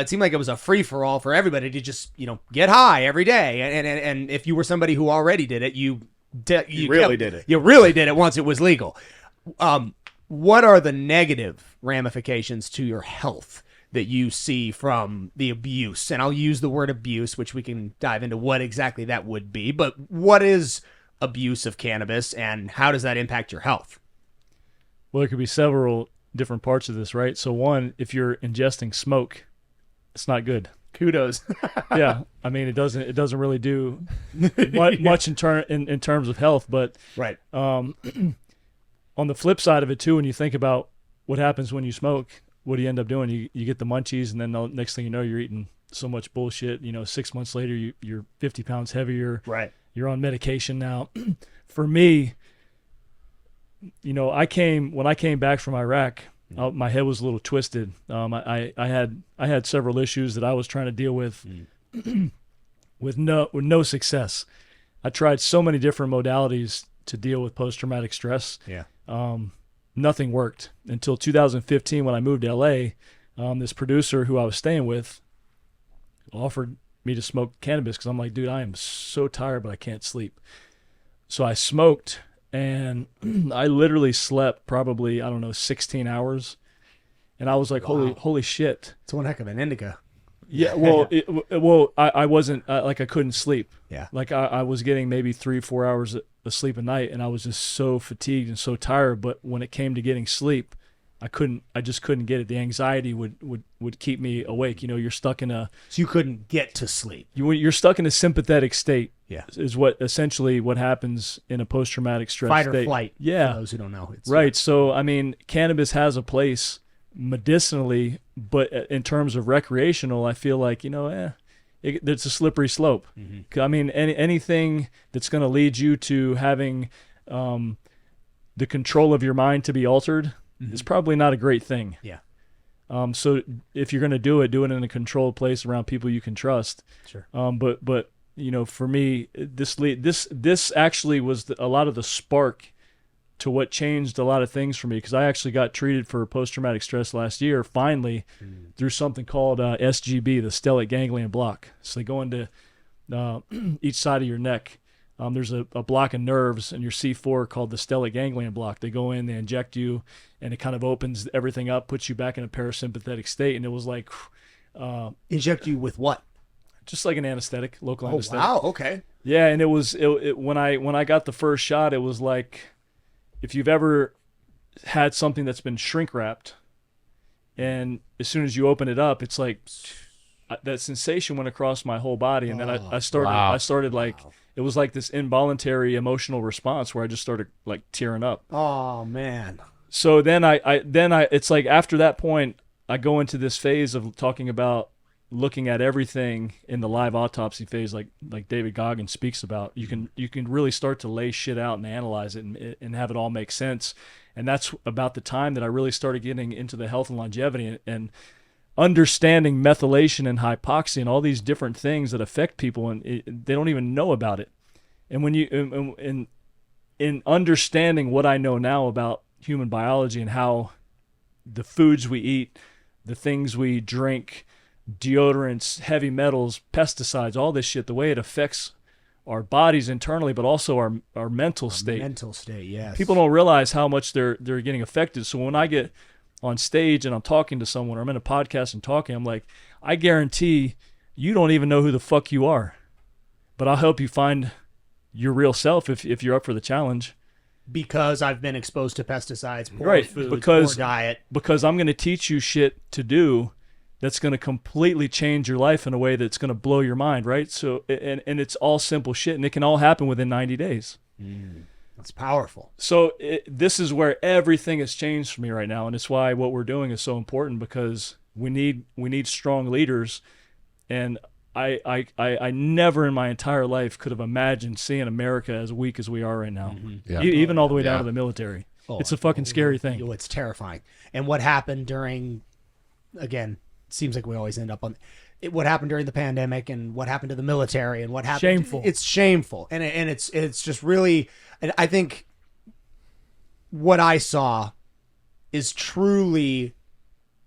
it seemed like it was a free for all for everybody to just, you know, get high every day. And if you were somebody who already did it, you really did it. You really did it once it was legal. What are the negative ramifications to your health that you see from the abuse? And I'll use the word abuse, which we can dive into what exactly that would be. But what is abuse of cannabis and how does that impact your health? Well, there could be several different parts of this, right? So one, if you're ingesting smoke, it's not good. Kudos. Yeah, I mean, it doesn't really do much in terms of health, but right. On the flip side of it too, when you think about what happens when you smoke, what do you end up doing? You get the munchies, and then the next thing you know, you're eating so much bullshit. You know, 6 months later, you're 50 pounds heavier. Right. You're on medication now. For me, you know, when I came back from Iraq, my head was a little twisted. I had several issues that I was trying to deal with, with no success. I tried so many different modalities to deal with post-traumatic stress. Yeah. Nothing worked until 2015 when I moved to LA. This producer who I was staying with offered me to smoke cannabis because I'm like, dude, I am so tired, but I can't sleep. So I smoked, and I literally slept probably, 16 hours. And I was like, holy shit. It's one heck of an indica. Yeah, well, I wasn't, I couldn't sleep. Yeah. Like I was getting maybe 3-4 hours of sleep a night, and I was just so fatigued and so tired. But when it came to getting sleep, I just couldn't get it. The anxiety would keep me awake. You know, you're stuck in So you couldn't get to sleep. You're stuck in a sympathetic state. Yeah. Is what happens in a post-traumatic stress Fight state. or flight. Yeah. For those who don't know. It's right. So, I mean, cannabis has a place medicinally, but in terms of recreational, I feel like, you know, it's a slippery slope. Mm-hmm. I mean, anything that's going to lead you to having the control of your mind to be altered is probably not a great thing. Yeah. So if you're going to do it in a controlled place around people you can trust. Sure. But for me, this actually was a lot of the spark to what changed a lot of things for me, because I actually got treated for post-traumatic stress last year, finally, through something called SGB, the stellate ganglion block. So they go into each side of your neck. There's a block of nerves in your C4 called the stellate ganglion block. They go in, they inject you, and it kind of opens everything up, puts you back in a parasympathetic state. And it was like... inject you with what? Just like an anesthetic, local anesthetic. Wow, okay. Yeah, and it was when I got the first shot, it was like, if you've ever had something that's been shrink wrapped, and as soon as you open it up, it's like that sensation went across my whole body, and then I started like, it was like this involuntary emotional response where I just started like tearing up. Oh man. So then I it's like after that point, I go into this phase of talking about looking at everything in the live autopsy phase, like David Goggins speaks about. You can really start to lay shit out and analyze it and have it all make sense. And that's about the time that I really started getting into the health and longevity and understanding methylation and hypoxia and all these different things that affect people, and they don't even know about it. And when you in understanding what I know now about human biology and how the foods we eat, the things we drink, deodorants, heavy metals, pesticides, all this shit, the way it affects our bodies internally, but also our mental state. Mental state, yes. People don't realize how much they're getting affected. So when I get on stage and I'm talking to someone, or I'm in a podcast and talking, I'm like, I guarantee you don't even know who the fuck you are, but I'll help you find your real self if you're up for the challenge. Because I've been exposed to pesticides, poor right, food, poor diet. Because I'm going to teach you shit to do that's going to completely change your life in a way that's going to blow your mind, right? So, and it's all simple shit, and it can all happen within 90 days. That's powerful. So this is where everything has changed for me right now, and it's why what we're doing is so important, because we need strong leaders, and I never in my entire life could have imagined seeing America as weak as we are right now, even all the way down to the military. It's a fucking scary thing. It's terrifying. And what happened during, again, seems like we always end up on what happened during the pandemic, and what happened to the military, and what happened. Shameful. It's shameful, and it's just really. And I think what I saw is truly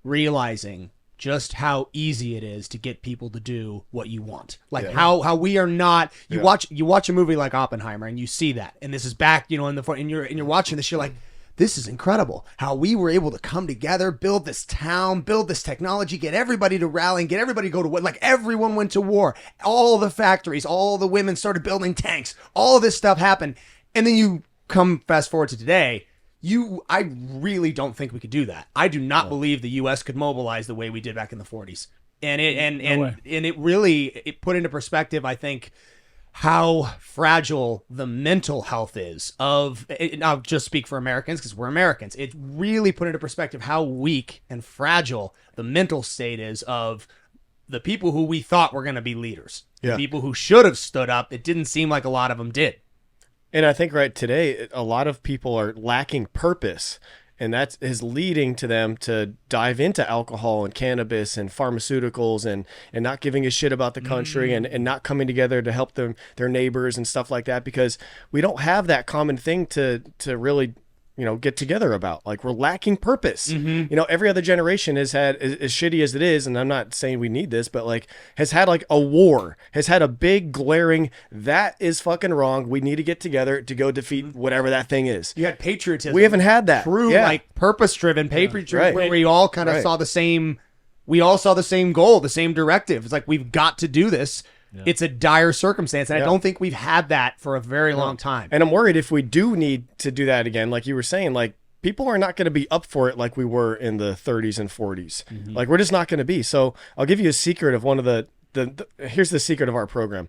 realizing just how easy it is to get people to do what you want. Like how we are not. You watch a movie like Oppenheimer, and you see that, and this is back, in the front, and you're watching this, you're like, this is incredible. How we were able to come together, build this town, build this technology, get everybody to rally, and get everybody to go to war. Like everyone went to war. All the factories, all the women started building tanks. All this stuff happened. And then you come fast forward to today. I really don't think we could do that. I do not believe the U.S. could mobilize the way we did back in the 40s. And it really put into perspective, I think, how fragile the mental health is of, I'll just speak for Americans because we're Americans. It really put into perspective how weak and fragile the mental state is of the people who we thought were going to be leaders. The people who should have stood up. It didn't seem like a lot of them did. And I think right today, a lot of people are lacking purpose, and that is leading to them to dive into alcohol and cannabis and pharmaceuticals and not giving a shit about the country and not coming together to help their neighbors and stuff like that, because we don't have that common thing to really get together about. Like, we're lacking purpose. Every other generation has had, as shitty as it is, and I'm not saying we need this, but like has had like a war, has had a big glaring, that is fucking wrong. We need to get together to go defeat whatever that thing is. You had patriotism. We haven't had that. True, like purpose-driven patriotism, where we all kind of saw the same goal, the same directive. It's like, we've got to do this. Yeah. It's a dire circumstance, and I don't think we've had that for a very long time. And I'm worried if we do need to do that again, like you were saying, like, people are not going to be up for it like we were in the 30s and 40s. Like, we're just not going to be. So I'll give you a secret of one of the here's the secret of our program.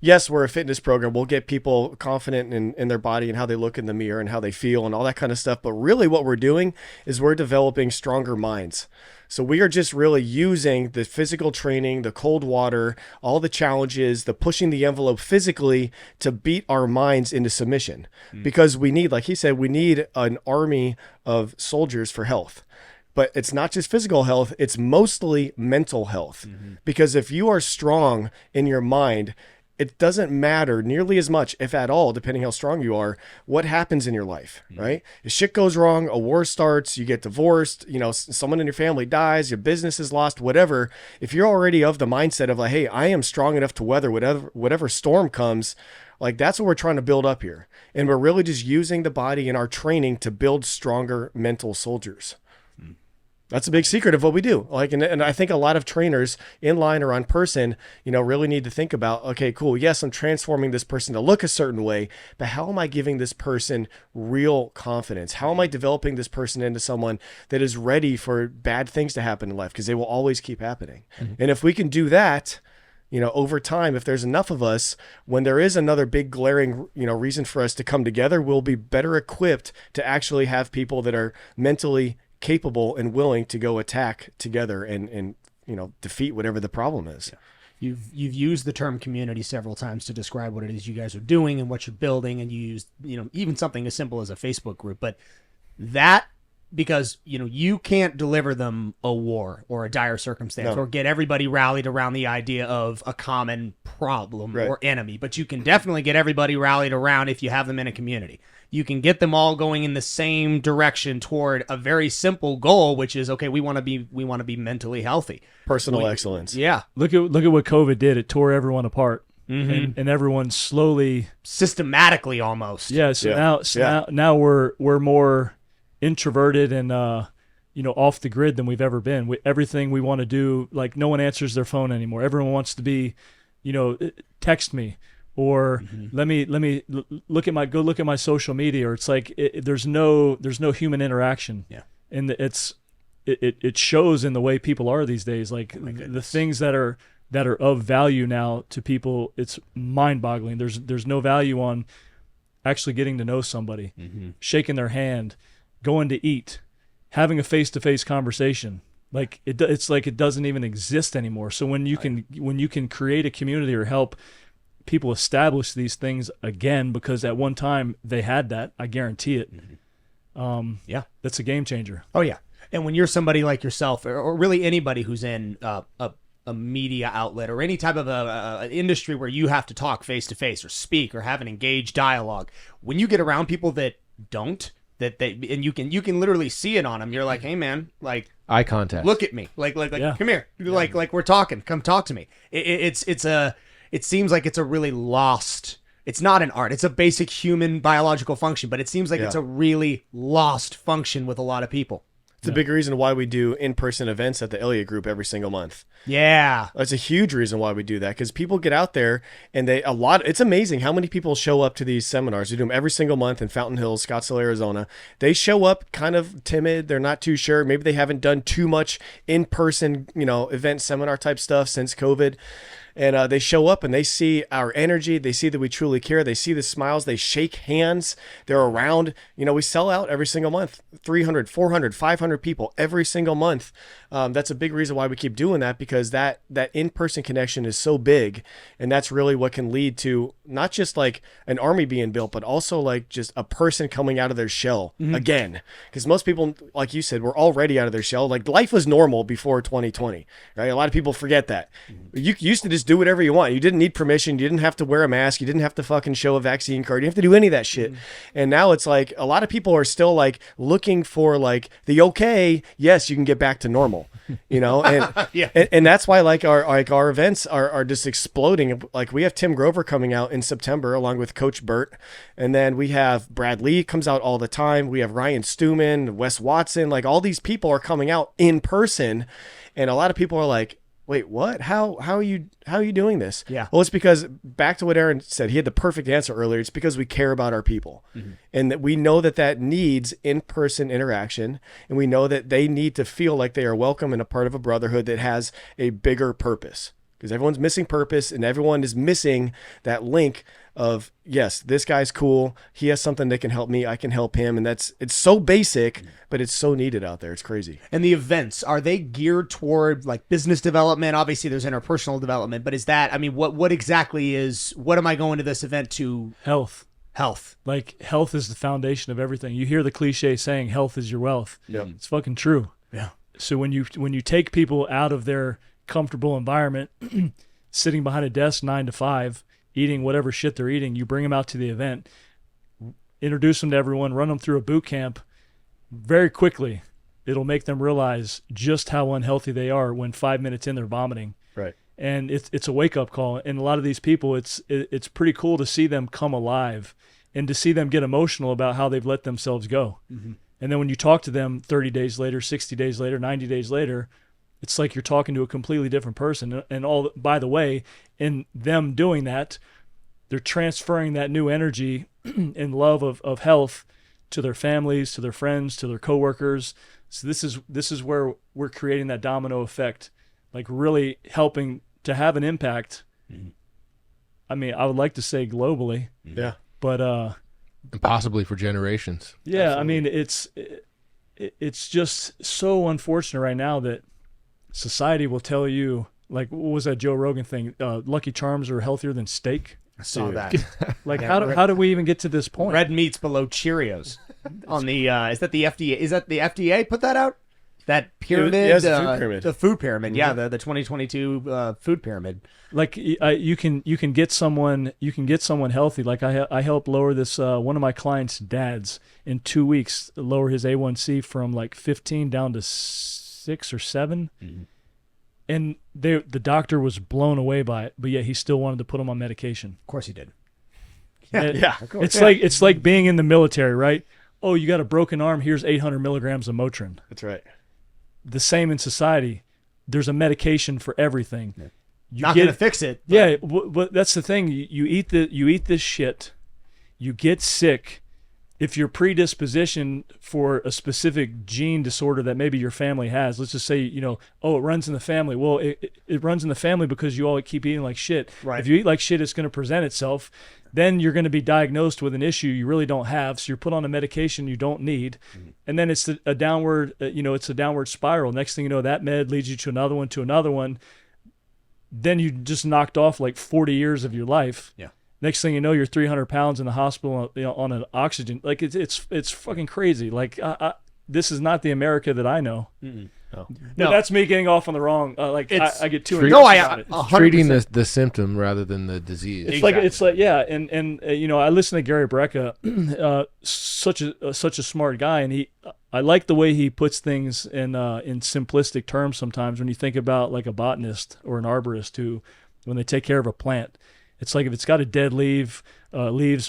Yes, we're a fitness program. We'll get people confident in their body and how they look in the mirror and how they feel and all that kind of stuff. But really what we're doing is we're developing stronger minds. So we are just really using the physical training, the cold water, all the challenges, the pushing the envelope physically to beat our minds into submission. Because we need, like he said, we need an army of soldiers for health. But it's not just physical health, it's mostly mental health. Because if you are strong in your mind, it doesn't matter nearly as much, if at all, depending how strong you are, what happens in your life, right? If shit goes wrong, a war starts, you get divorced, someone in your family dies, your business is lost, whatever. If you're already of the mindset of like, hey, I am strong enough to weather whatever storm comes, like that's what we're trying to build up here. And we're really just using the body in our training to build stronger mental soldiers. That's a big secret of what we do. Like, and I think a lot of trainers in line or on person, really need to think about, okay, cool. Yes, I'm transforming this person to look a certain way, but how am I giving this person real confidence? How am I developing this person into someone that is ready for bad things to happen in life? Because they will always keep happening. And if we can do that, over time, if there's enough of us, when there is another big glaring, reason for us to come together, we'll be better equipped to actually have people that are mentally capable and willing to go attack together and defeat whatever the problem is. You've used the term community several times to describe what it is you guys are doing and what you're building, and you used even something as simple as a Facebook group, but that, because you can't deliver them a war or a dire circumstance or get everybody rallied around the idea of a common problem or enemy, but you can definitely get everybody rallied around if you have them in a community. You can get them all going in the same direction toward a very simple goal, which is, okay, we want to be mentally healthy. Personal excellence. Yeah. Look at what COVID did. It tore everyone apart. And everyone slowly, systematically almost. Yeah. Now we're more introverted and off the grid than we've ever been. Everything we want to do, like no one answers their phone anymore. Everyone wants to be, text me or let me look at my social media. Or it's like there's no human interaction. Yeah, and it shows in the way people are these days. Like the things that are of value now to people, it's mind-boggling. There's no value on actually getting to know somebody, shaking their hand, going to eat, having a face-to-face conversation. Like it's like it doesn't even exist anymore. So when you can create a community or help people establish these things again, because at one time they had that, I guarantee it. That's a game changer. Oh yeah. And when you're somebody like yourself, or really anybody who's in a media outlet or any type of a industry where you have to talk face to face or speak or have an engaged dialogue, when you get around people that don't, and you can literally see it on them, you're like, hey man, like eye contact, look at me, like come here, like we're talking, come talk to me. It seems like it's a really lost. It's not an art. It's a basic human biological function, but it seems like it's a really lost function with a lot of people. It's a big reason why we do in-person events at the Elliot Group every single month. Yeah. That's a huge reason why we do that, because people get out there and it's amazing how many people show up to these seminars. We do them every single month in Fountain Hills, Scottsdale, Arizona. They show up kind of timid. They're not too sure. Maybe they haven't done too much in-person, event seminar type stuff since COVID. And they show up and they see our energy. They see that we truly care. They see the smiles. They shake hands. They're around. We sell out every single month. 300, 400, 500 people every single month. That's a big reason why we keep doing that, because that in-person connection is so big. And that's really what can lead to not just like an army being built, but also like just a person coming out of their shell again. Because most people, like you said, were already out of their shell. Like life was normal before 2020, right? A lot of people forget that. You used to just do whatever you want. You didn't need permission. You didn't have to wear a mask. You didn't have to fucking show a vaccine card. You didn't have to do any of that shit. And now it's like a lot of people are still like looking for like the okay, yes, you can get back to normal, and that's why like our events are just exploding. Like we have Tim Grover coming out in September along with Coach Burt, and then we have Brad Lee comes out all the time. We have Ryan Stewman, Wes Watson, like all these people are coming out in person, and a lot of people are like, wait, what? How are you doing this? Yeah. Well, it's because, back to what Aaron said, he had the perfect answer earlier. It's because we care about our people, and that we know that needs in-person interaction, and we know that they need to feel like they are welcome and a part of a brotherhood that has a bigger purpose. Because everyone's missing purpose, and everyone is missing that link of, yes, this guy's cool. He has something that can help me. I can help him. And it's so basic, but it's so needed out there. It's crazy. And the events, are they geared toward like business development? Obviously there's interpersonal development, but is that, I mean, what exactly is, what am I going to this event to? Health. Like health is the foundation of everything. You hear the cliche saying health is your wealth. Yeah. It's fucking true. Yeah. So when you take people out of their comfortable environment, sitting behind a desk 9 to 5, eating whatever shit they're eating. You bring them out to the event, introduce them to everyone, run them through a boot camp. Very quickly, it'll make them realize just how unhealthy they are when 5 minutes in they're vomiting. Right. And it's a wake-up call. And a lot of these people, it's pretty cool to see them come alive and to see them get emotional about how they've let themselves go. Mm-hmm. And then when you talk to them 30 days later, 60 days later, 90 days later, it's like you're talking to a completely different person. And all, by the way, in them doing that, they're transferring that new energy and love of health to their families, to their friends, to their coworkers. So this is where we're creating that domino effect, like really helping to have an impact. Mm-hmm. I mean, I would like to say globally. Yeah. But and possibly for generations. Yeah, Absolutely. I mean, it's just so unfortunate right now that society will tell you, like, what was that Joe Rogan thing? Lucky Charms are healthier than steak. I saw Dude. that. Like, how do we even get to this point? Red meat's below Cheerios. On the is that the FDA? Is that the FDA put that out? That pyramid, Yeah, it's the food pyramid. the food pyramid. Yeah, the 2022 food pyramid. Like, you can get someone healthy. Like I helped lower this one of my clients' dads in 2 weeks, lower his A1C from like 15 down to 6 or 7. Mm-hmm. And the doctor was blown away by it, but yet he still wanted to put him on medication. Of course he did. Yeah. Of course. It's like being in the military, right? Oh, you got a broken arm. Here's 800 milligrams of Motrin. That's right. The same in society. There's a medication for everything. Yeah. You Not get- gonna fix it. But Yeah, but that's the thing. You eat this shit. You get sick. If you're predispositioned for a specific gene disorder that maybe your family has, let's just say, it runs in the family. Well, it runs in the family because you all keep eating like shit. Right. If you eat like shit, it's going to present itself. Then you're going to be diagnosed with an issue you really don't have. So you're put on a medication you don't need. Mm-hmm. And then it's a downward, it's a downward spiral. Next thing you know, that med leads you to another one. Then you just knocked off like 40 years of your life. Yeah. Next thing you know, you're 300 pounds in the hospital on an oxygen. Like it's fucking crazy. Like this is not the America that I know. No. But No. that's me getting off on the wrong. It's- I get too Treat- intense No, about it. 100%. Treating the symptom rather than the disease. It's like yeah, and I listen to Gary Brecka, such a smart guy, and I like the way he puts things in simplistic terms sometimes. When you think about like a botanist or an arborist who, when they take care of a plant, it's like if it's got a dead leaves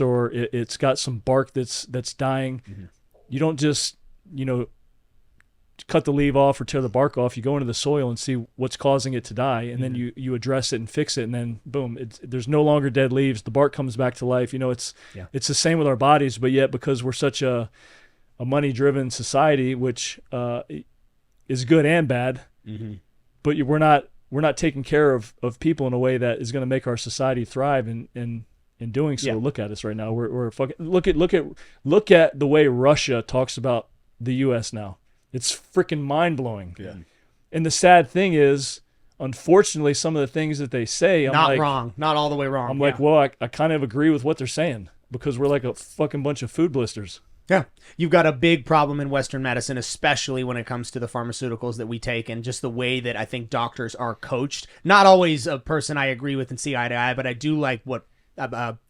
or it's got some bark that's dying, mm-hmm. You don't just cut the leaf off or tear the bark off. You go into the soil and see what's causing it to die, and then you address it and fix it, and then boom, there's no longer dead leaves. The bark comes back to life. It's the same with our bodies, but yet because we're such a money-driven society, which is good and bad, mm-hmm. but we're not taking care of people in a way that is going to make our society thrive. And in doing so, look at us right now. We're fucking look at the way Russia talks about the U.S. now. It's freaking mind-blowing. Yeah. And the sad thing is, unfortunately, some of the things that they say, I'm Not like, wrong. Not all the way wrong. I'm like, well, I kind of agree with what they're saying because we're like a fucking bunch of food blisters. Yeah. You've got a big problem in Western medicine, especially when it comes to the pharmaceuticals that we take and just the way that I think doctors are coached. Not always a person I agree with and see eye to eye, but I do like what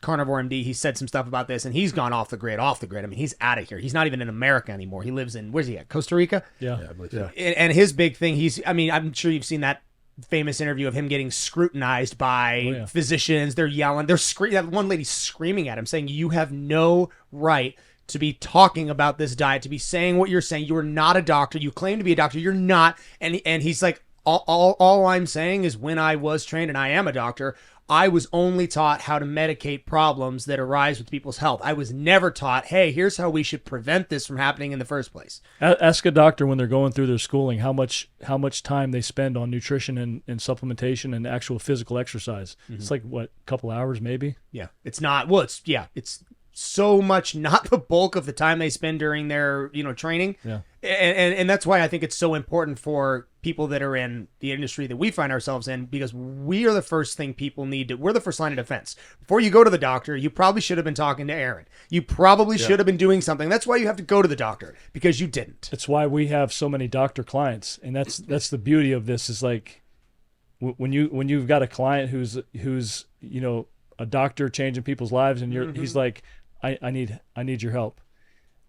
Carnivore MD, he said some stuff about this, and he's gone off the grid. I mean, he's out of here. He's not even in America anymore. He lives in, where's he at? Costa Rica? Yeah. I believe so. And his big thing, I'm sure you've seen that famous interview of him getting scrutinized by physicians. They're yelling. That one lady screaming at him, saying, you have no right to be talking about this diet, to be saying what you're saying. You are not a doctor. You claim to be a doctor. You're not. And he's like, all I'm saying is when I was trained, and I am a doctor, I was only taught how to medicate problems that arise with people's health. I was never taught, hey, here's how we should prevent this from happening in the first place. Ask a doctor when they're going through their schooling how much time they spend on nutrition and supplementation and actual physical exercise. Mm-hmm. It's like, what, a couple hours maybe? Yeah. It's not, well, it's so much not the bulk of the time they spend during their, training. Yeah. And that's why I think it's so important for people that are in the industry that we find ourselves in, because we are the first thing people need we're the first line of defense. Before you go to the doctor, you probably should have been talking to Aaron. You probably should have been doing something. That's why you have to go to the doctor, because you didn't. It's why we have so many doctor clients. And that's the beauty of this is like when you've got a client who's a doctor changing people's lives, and he's like, I need your help.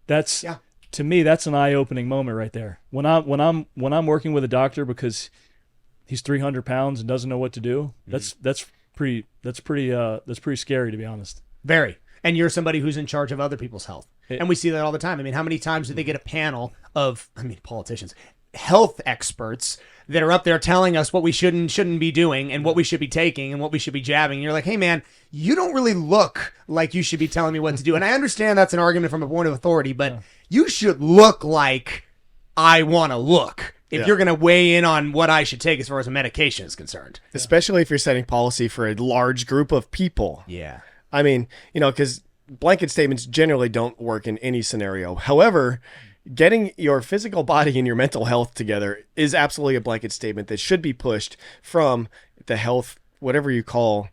That's to me, that's an eye-opening moment right there. When I'm working with a doctor because he's 300 pounds and doesn't know what to do, that's pretty scary, to be honest. Very. And you're somebody who's in charge of other people's health. And we see that all the time. I mean, how many times do they get a panel of, politicians, health experts that are up there telling us what we shouldn't be doing and what we should be taking and what we should be jabbing. And you're like, hey, man, you don't really look like you should be telling me what to do. And I understand that's an argument from a point of authority, but you should look like I want to look if you're going to weigh in on what I should take as far as a medication is concerned. Especially if you're setting policy for a large group of people. Yeah. I mean, because blanket statements generally don't work in any scenario. However, getting your physical body and your mental health together is absolutely a blanket statement that should be pushed from the health, whatever you call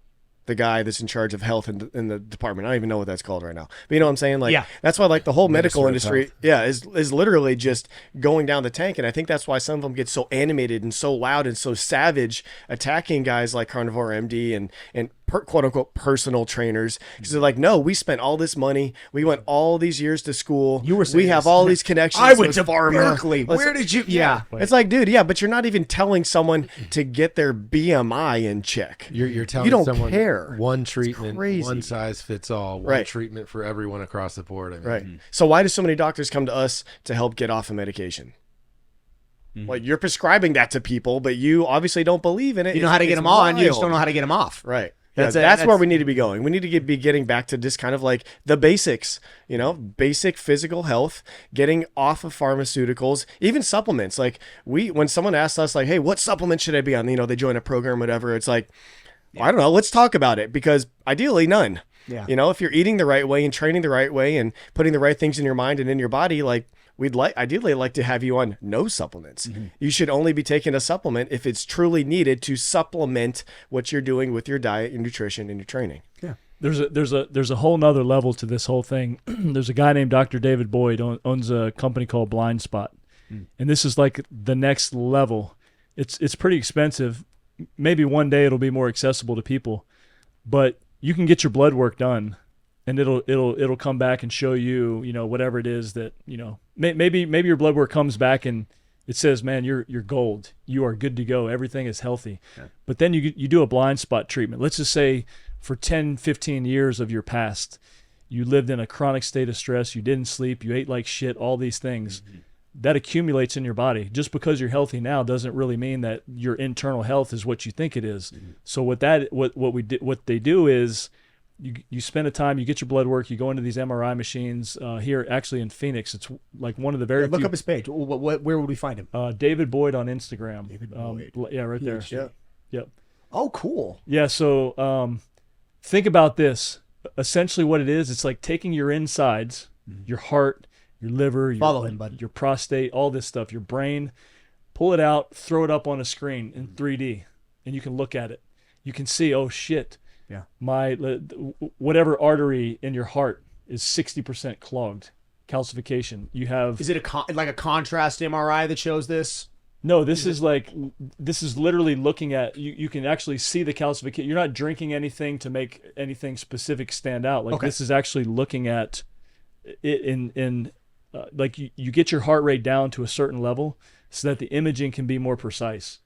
the guy that's in charge of health in the department. I don't even know what that's called right now. But you know what I'm saying? Like, that's why like the whole medical industry, is literally just going down the tank. And I think that's why some of them get so animated and so loud and so savage attacking guys like Carnivore MD and quote unquote personal trainers, because they're like, no, we spent all this money, we went all these years to school, we have all these connections. I went to Berkeley. Where did you? It's like, dude, but you're not even telling someone to get their BMI in check. You're telling you don't someone care. One treatment, one size fits all, one treatment for everyone across the board. I mean. So why do so many doctors come to us to help get off of medication? Like, you're prescribing that to people, but you obviously don't believe in it. You know how to get them on, you just don't know how to get them off. Right. That's where we need to be going. We need to be getting back to just kind of like the basics, basic physical health, getting off of pharmaceuticals, even supplements. Like when someone asks us like, hey, what supplement should I be on? They join a program, whatever. It's like, I don't know. Let's talk about it, because ideally none. Yeah. If you're eating the right way and training the right way and putting the right things in your mind and in your body, like, we'd ideally like to have you on no supplements. You should only be taking a supplement if it's truly needed to supplement what you're doing with your diet, your nutrition, and your training. Yeah. There's a whole nother level to this whole thing. There's a guy named Dr. David Boyd owns a company called Blind Spot. And this is like the next level. It's pretty expensive. Maybe one day it'll be more accessible to people, but you can get your blood work done, and it'll come back and show you, whatever it is that, maybe your blood work comes back and it says, man, you're gold. You are good to go. Everything is healthy. Yeah. But then you do a blind spot treatment. Let's just say for 10, 15 years of your past, you lived in a chronic state of stress. You didn't sleep. You ate like shit, all these things. That accumulates in your body. Just because you're healthy now doesn't really mean that your internal health is what you think it is. So what they do is, you spend a time, you get your blood work, you go into these MRI machines here, actually in Phoenix. It's like one of the very look up his page. Where would we find him? David Boyd on Instagram. David Boyd. Right there. Yeah. Yep. Oh, cool. Yeah. So think about this. Essentially, what it is, it's like taking your insides, your heart, your liver, your prostate, all this stuff, your brain, pull it out, throw it up on a screen in 3D, and you can look at it. You can see, oh shit. Yeah, whatever artery in your heart is 60% clogged, calcification. You have. Is it like a contrast MRI that shows this? No, this is literally looking at you can actually see the calcification. You're not drinking anything to make anything specific stand out. This is actually looking at it in you get your heart rate down to a certain level so that the imaging can be more precise.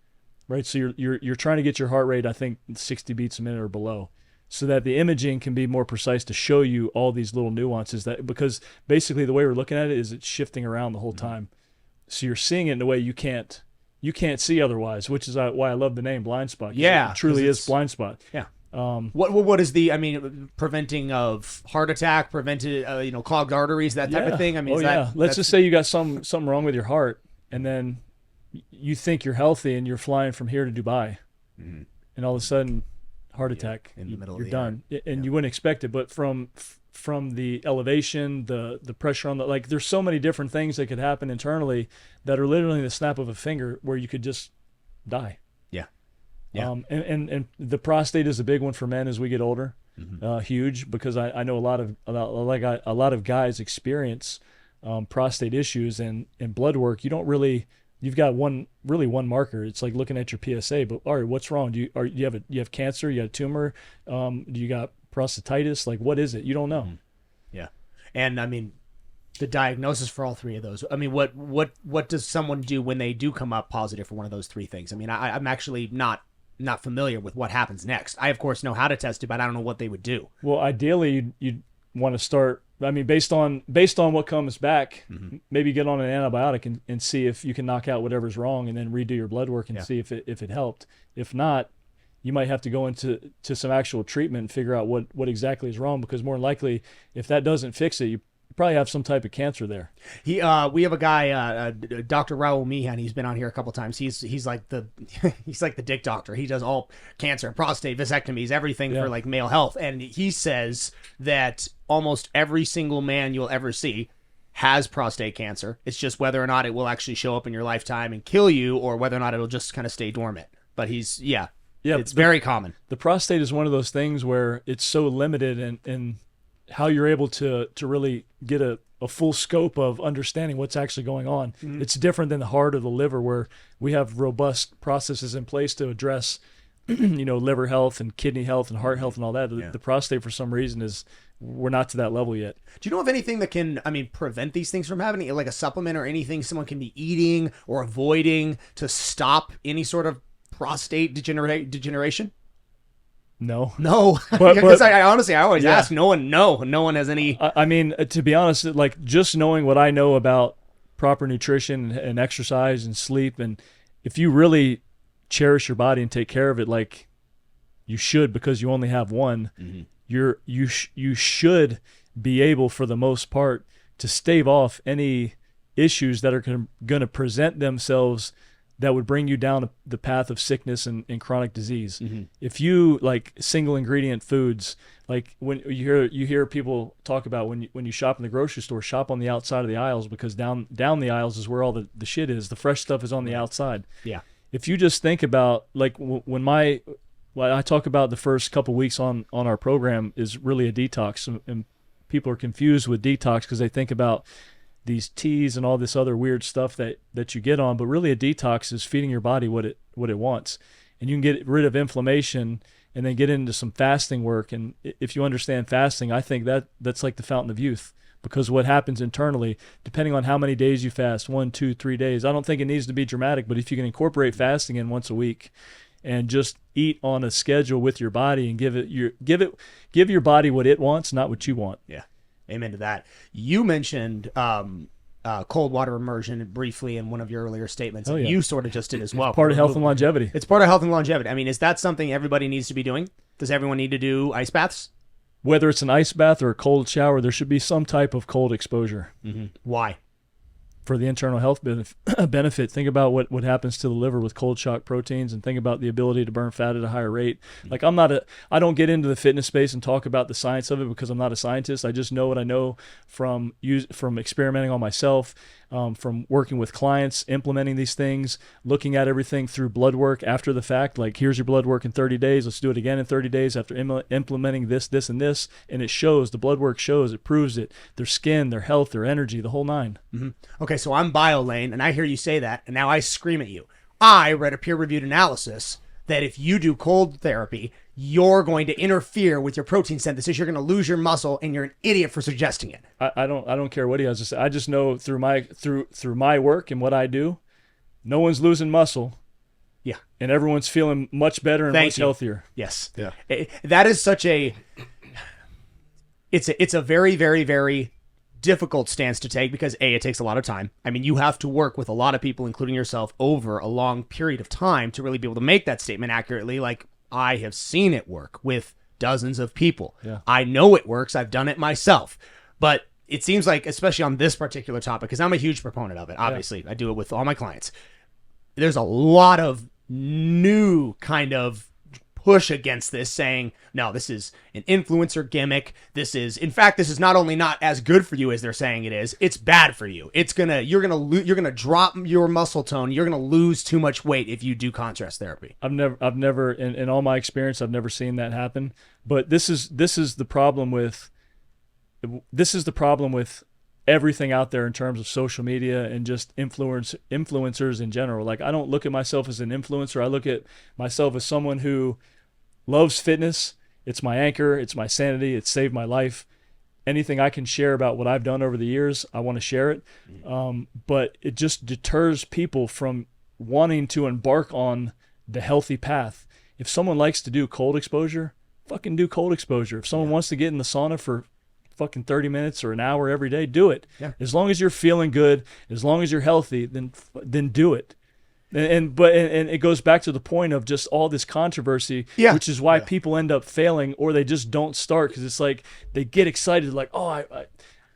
Right, so you're trying to get your heart rate, I think, 60 beats a minute or below, so that the imaging can be more precise to show you all these little nuances. Because basically the way we're looking at it is it's shifting around the whole time, so you're seeing it in a way you can't see otherwise. Which is why I love the name Blind Spot. Yeah, it truly is blind spot. Yeah. What is preventing of heart attack, clogged arteries, that type of thing? Let's just say you got something wrong with your heart, and then you think you're healthy and you're flying from here to Dubai, and all of a sudden, heart attack. In the middle you're of the done, and you wouldn't expect it. But from the elevation, the pressure on there's so many different things that could happen internally that are literally the snap of a finger where you could just die. Yeah. And the prostate is a big one for men as we get older. Huge, because I know a lot of guys experience prostate issues, and blood work. You've got one marker. It's like looking at your PSA. But all right, what's wrong? Do you have cancer? You got a tumor? Do you got prostatitis? Like, what is it? You don't know. Yeah. And I mean, the diagnosis for all three of those. I mean, what does someone do when they do come up positive for one of those three things? I mean, I'm actually not familiar with what happens next. I of course know how to test it, but I don't know what they would do. Well, ideally, you'd want to start. I mean, based on what comes back, maybe get on an antibiotic and see if you can knock out whatever's wrong, and then redo your blood work and see if it helped. If not, you might have to go into some actual treatment and figure out what exactly is wrong, because more than likely, if that doesn't fix it, you probably have some type of cancer there. We have a guy, Dr. Raul Meehan. He's been on here a couple times. He's like the dick doctor. He does all cancer, prostate, vasectomies, everything for like male health. And he says that almost every single man you'll ever see has prostate cancer. It's just whether or not it will actually show up in your lifetime and kill you, or whether or not it'll just kind of stay dormant. But it's very common. The prostate is one of those things where it's so limited in how you're able to really get a full scope of understanding what's actually going on. It's different than the heart or the liver, where we have robust processes in place to address liver health and kidney health and heart health and all that. The prostate, for some reason, we're not to that level yet. Do you know of anything that can, prevent these things from happening? Like a supplement or anything someone can be eating or avoiding to stop any sort of prostate degeneration? No. Because I honestly, I always ask. No one has any. I mean, to be honest, like just knowing what I know about proper nutrition and exercise and sleep, and if you really cherish your body and take care of it, like you should, because you only have one, you should be able, for the most part, to stave off any issues that are going to present themselves that would bring you down the path of sickness and chronic disease. If you like single ingredient foods, like when you hear people talk about when you shop in the grocery store, shop on the outside of the aisles, because down the aisles is where all the shit is. The fresh stuff is on the outside. Yeah. If you just think about like when I talk about the first couple weeks on our program is really a detox, and people are confused with detox because they think about these teas and all this other weird stuff that you get on, but really a detox is feeding your body what it wants. And you can get rid of inflammation and then get into some fasting work. And if you understand fasting, I think that's like the fountain of youth, because what happens internally, depending on how many days you fast, 1, 2, 3 days, I don't think it needs to be dramatic, but if you can incorporate fasting in once a week and just eat on a schedule with your body and give your body what it wants, not what you want. Yeah. Amen to that. You mentioned cold water immersion briefly in one of your earlier statements. Oh, yeah. You sort of just did as well. It's part of health and longevity. It's part of health and longevity. I mean, is that something everybody needs to be doing? Does everyone need to do ice baths? Whether it's an ice bath or a cold shower, there should be some type of cold exposure. Why? For the internal health benefit. Think about what happens to the liver with cold shock proteins, and think about the ability to burn fat at a higher rate. Like I don't get into the fitness space and talk about the science of it because I'm not a scientist. I just know what I know from experimenting on myself, from working with clients, implementing these things, looking at everything through blood work after the fact. Like, here's your blood work in 30 days. Let's do it again in 30 days after implementing this, and this. And it shows, the blood work shows, it proves it. Their skin, their health, their energy, the whole nine. Okay, so I'm BioLane, and I hear you say that, and now I scream at you. I read a peer-reviewed analysis that if you do cold therapy, you're going to interfere with your protein synthesis. You're going to lose your muscle, and you're an idiot for suggesting it. I don't care what he has to say. I just know through my work and what I do, no one's losing muscle. Yeah, and everyone's feeling much better and much healthier. Yes. Yeah. That is such a. It's a very, very, very difficult stance to take, because it takes a lot of time. I mean, you have to work with a lot of people, including yourself, over a long period of time to really be able to make that statement accurately. Like, I have seen it work with dozens of people. Yeah. I know it works. I've done it myself. But it seems like, especially on this particular topic, because I'm a huge proponent of it, obviously. I do it with all my clients. There's a lot of new kind of push against this, saying, no, this is an influencer gimmick. This is not only not as good for you as they're saying it is, it's bad for you. You're gonna drop your muscle tone. You're gonna lose too much weight if you do contrast therapy. I've never in all my experience, I've never seen that happen. But this is the problem with everything out there in terms of social media and just influencers in general. Like, I don't look at myself as an influencer. I look at myself as someone who loves fitness It's my anchor. It's my sanity. It's saved my life. Anything I can share about what I've done over the years, I want to share it. But it just deters people from wanting to embark on the healthy path. If someone likes to do cold exposure, fucking do cold exposure. If someone wants to get in the sauna for fucking 30 minutes or an hour every day, do it. Yeah. As long as you're feeling good, as long as you're healthy, then do it. And it goes back to the point of just all this controversy, which is why people end up failing, or they just don't start, because it's like they get excited, like, oh,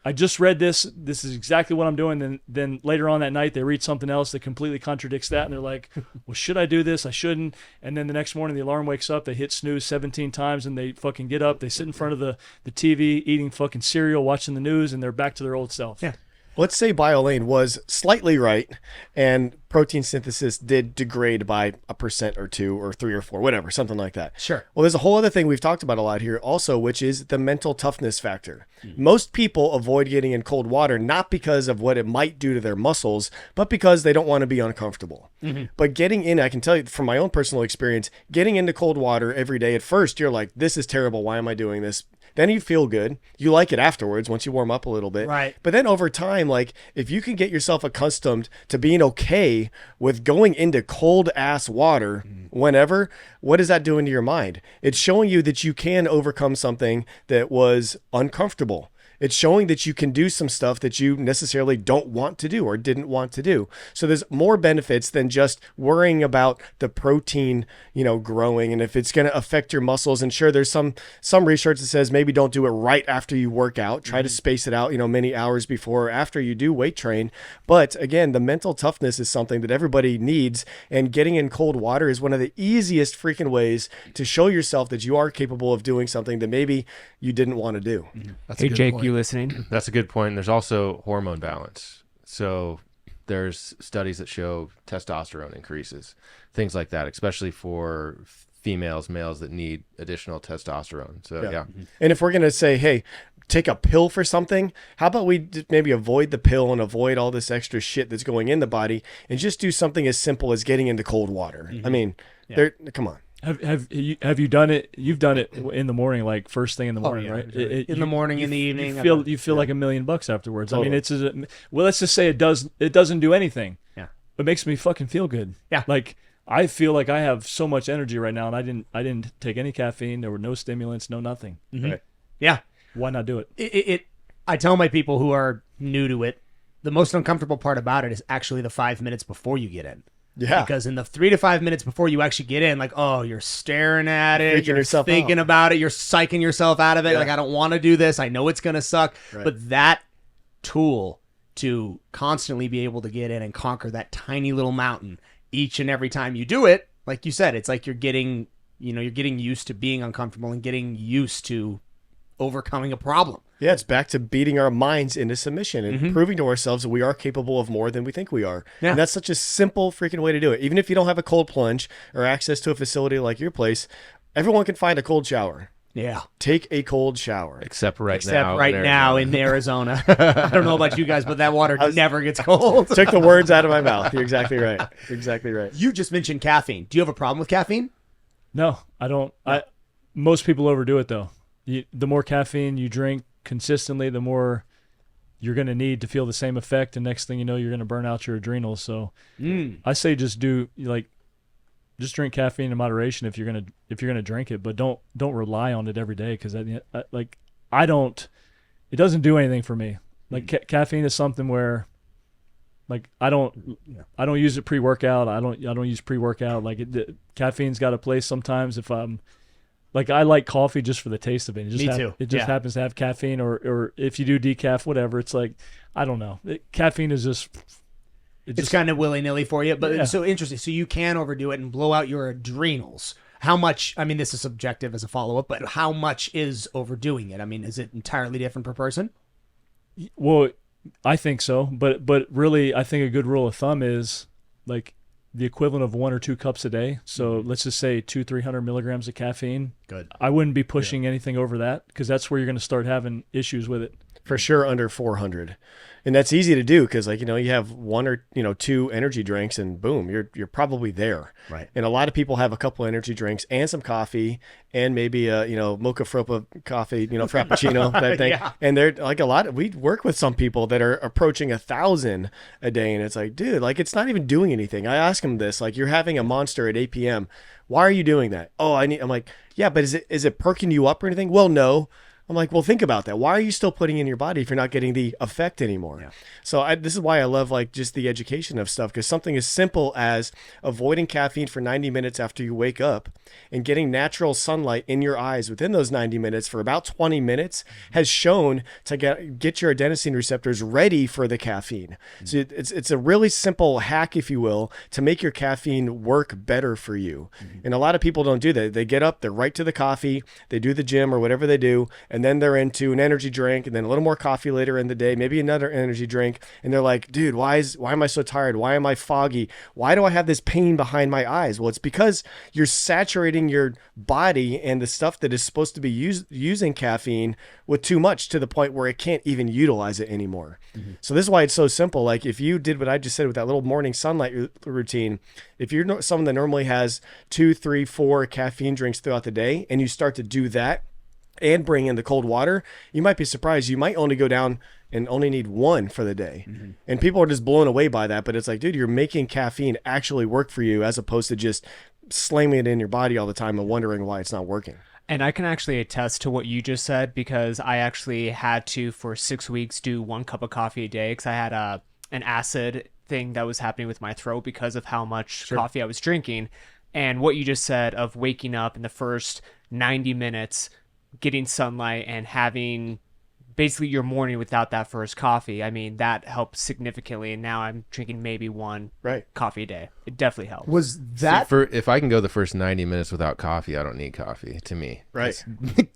I just read this. This is exactly what I'm doing. Then later on that night, they read something else that completely contradicts that, and they're like, well, should I do this? I shouldn't. And then the next morning, the alarm wakes up. They hit snooze 17 times, and they fucking get up. They sit in front of the TV, eating fucking cereal, watching the news, and they're back to their old self. Yeah. Let's say BioLane was slightly right and protein synthesis did degrade by 1% or 2 or 3 or 4, whatever, something like that. Sure. Well, there's a whole other thing we've talked about a lot here also, which is the mental toughness factor. Most people avoid getting in cold water not because of what it might do to their muscles, but because they don't want to be uncomfortable. But getting in, I can tell you from my own personal experience, getting into cold water every day, at first you're like, this is terrible. Why am I doing this? Then you feel good. You like it afterwards once you warm up a little bit. Right. But then over time, like if you can get yourself accustomed to being okay with going into cold ass water whenever, what is that doing to your mind? It's showing you that you can overcome something that was uncomfortable. It's showing that you can do some stuff that you necessarily don't want to do or didn't want to do. So there's more benefits than just worrying about the protein, growing and if it's going to affect your muscles. And sure, there's some research that says maybe don't do it right after you work out. Try to space it out, many hours before or after you do weight train. But again, the mental toughness is something that everybody needs. And getting in cold water is one of the easiest freaking ways to show yourself that you are capable of doing something that maybe you didn't want to do. That's Hey, a good Jake, point. you listening? That's a good point. There's also hormone balance. So there's studies that show testosterone increases, things like that, especially for females, males that need additional testosterone. So yeah. And if we're going to say, hey, take a pill for something, how about we maybe avoid the pill and avoid all this extra shit that's going in the body and just do something as simple as getting into cold water? I mean, come on. Have you done it? You've done it in the morning, like first thing in the morning, right? In the morning, in the evening. You feel like $1 million afterwards. Totally. I mean, let's just say it doesn't do anything. Yeah. It makes me fucking feel good. Yeah. Like I feel like I have so much energy right now, and I didn't take any caffeine. There were no stimulants, no nothing. Right. Yeah. Why not do it? I tell my people who are new to it, the most uncomfortable part about it is actually the 5 minutes before you get in. Yeah. Because in the 3 to 5 minutes before you actually get in, like, oh, you're staring at it, you're yourself thinking out. about it, you're psyching yourself out of it. Yeah. Like, I don't want to do this. I know it's going to suck. Right. But that tool to constantly be able to get in and conquer that tiny little mountain each and every time you do it, like you said, it's like you're getting used to being uncomfortable and getting used to overcoming a problem. Yeah, it's back to beating our minds into submission and proving to ourselves that we are capable of more than we think we are. Yeah. And that's such a simple freaking way to do it. Even if you don't have a cold plunge or access to a facility like your place, everyone can find a cold shower. Yeah. Take a cold shower. Except right now in Arizona. I don't know about you guys, but that water never gets cold. Took the words out of my mouth. You're exactly right. You're exactly right. You just mentioned caffeine. Do you have a problem with caffeine? No, I don't. Most people overdo it though. The more caffeine you drink consistently, the more you're going to need to feel the same effect. And next thing you know, you're going to burn out your adrenals. So I say just drink caffeine in moderation if you're gonna drink it, but don't rely on it every day because it doesn't do anything for me. Like caffeine is something where like I don't use it pre-workout. I don't use pre-workout. Like caffeine's got a place sometimes if I'm like I like coffee just for the taste of it. Me too. It just happens to have caffeine or if you do decaf, whatever. It's like I don't know. Caffeine is just. It's kind of willy-nilly for you, but it's so interesting. So you can overdo it and blow out your adrenals. How much, I mean, this is subjective as a follow-up, but how much is overdoing it? I mean, is it entirely different per person? Well, I think so, but really, I think a good rule of thumb is like the equivalent of 1 or 2 cups a day. So let's just say 200-300 milligrams of caffeine. Good. I wouldn't be pushing anything over that because that's where you're going to start having issues with it. for sure under 400. And that's easy to do because, like, you have one or, two energy drinks and boom, you're probably there. Right. And a lot of people have a couple energy drinks and some coffee and maybe a, mocha frappa coffee, frappuccino type thing. Yeah. And they're like we work with some people that are approaching 1,000 a day. And it's like, dude, like, it's not even doing anything. I ask them this, like, you're having a Monster at 8 p.m. Why are you doing that? Oh, I'm like, yeah, but is it perking you up or anything? Well, no. I'm like, well, think about that. Why are you still putting in your body if you're not getting the effect anymore? Yeah. So this is why I love, like, just the education of stuff, because something as simple as avoiding caffeine for 90 minutes after you wake up and getting natural sunlight in your eyes within those 90 minutes for about 20 minutes has shown to get your adenosine receptors ready for the caffeine. So it's a really simple hack, if you will, to make your caffeine work better for you. And a lot of people don't do that. They get up, they're right to the coffee, they do the gym or whatever they do, and then they're into an energy drink and then a little more coffee later in the day, maybe another energy drink. And they're like, dude, why am I so tired? Why am I foggy? Why do I have this pain behind my eyes? Well, it's because you're saturating your body and the stuff that is supposed to be using caffeine with too much to the point where it can't even utilize it anymore. So this is why it's so simple. Like, if you did what I just said with that little morning sunlight routine, if you're someone that normally has 2, 3, 4 caffeine drinks throughout the day and you start to do that and bring in the cold water, you might be surprised. You might only go down and only need 1 for the day. And people are just blown away by that. But it's like, dude, you're making caffeine actually work for you as opposed to just slamming it in your body all the time and wondering why it's not working. And I can actually attest to what you just said, because I actually had to, for 6 weeks, do 1 cup of coffee a day because I had an acid thing that was happening with my throat because of how much coffee I was drinking. And what you just said of waking up in the first 90 minutes, getting sunlight and having basically your morning without that first coffee, I mean, that helped significantly. And now I'm drinking maybe 1 coffee a day. It definitely helps. Was that if I can go the first 90 minutes without coffee, I don't need coffee, to me. Right.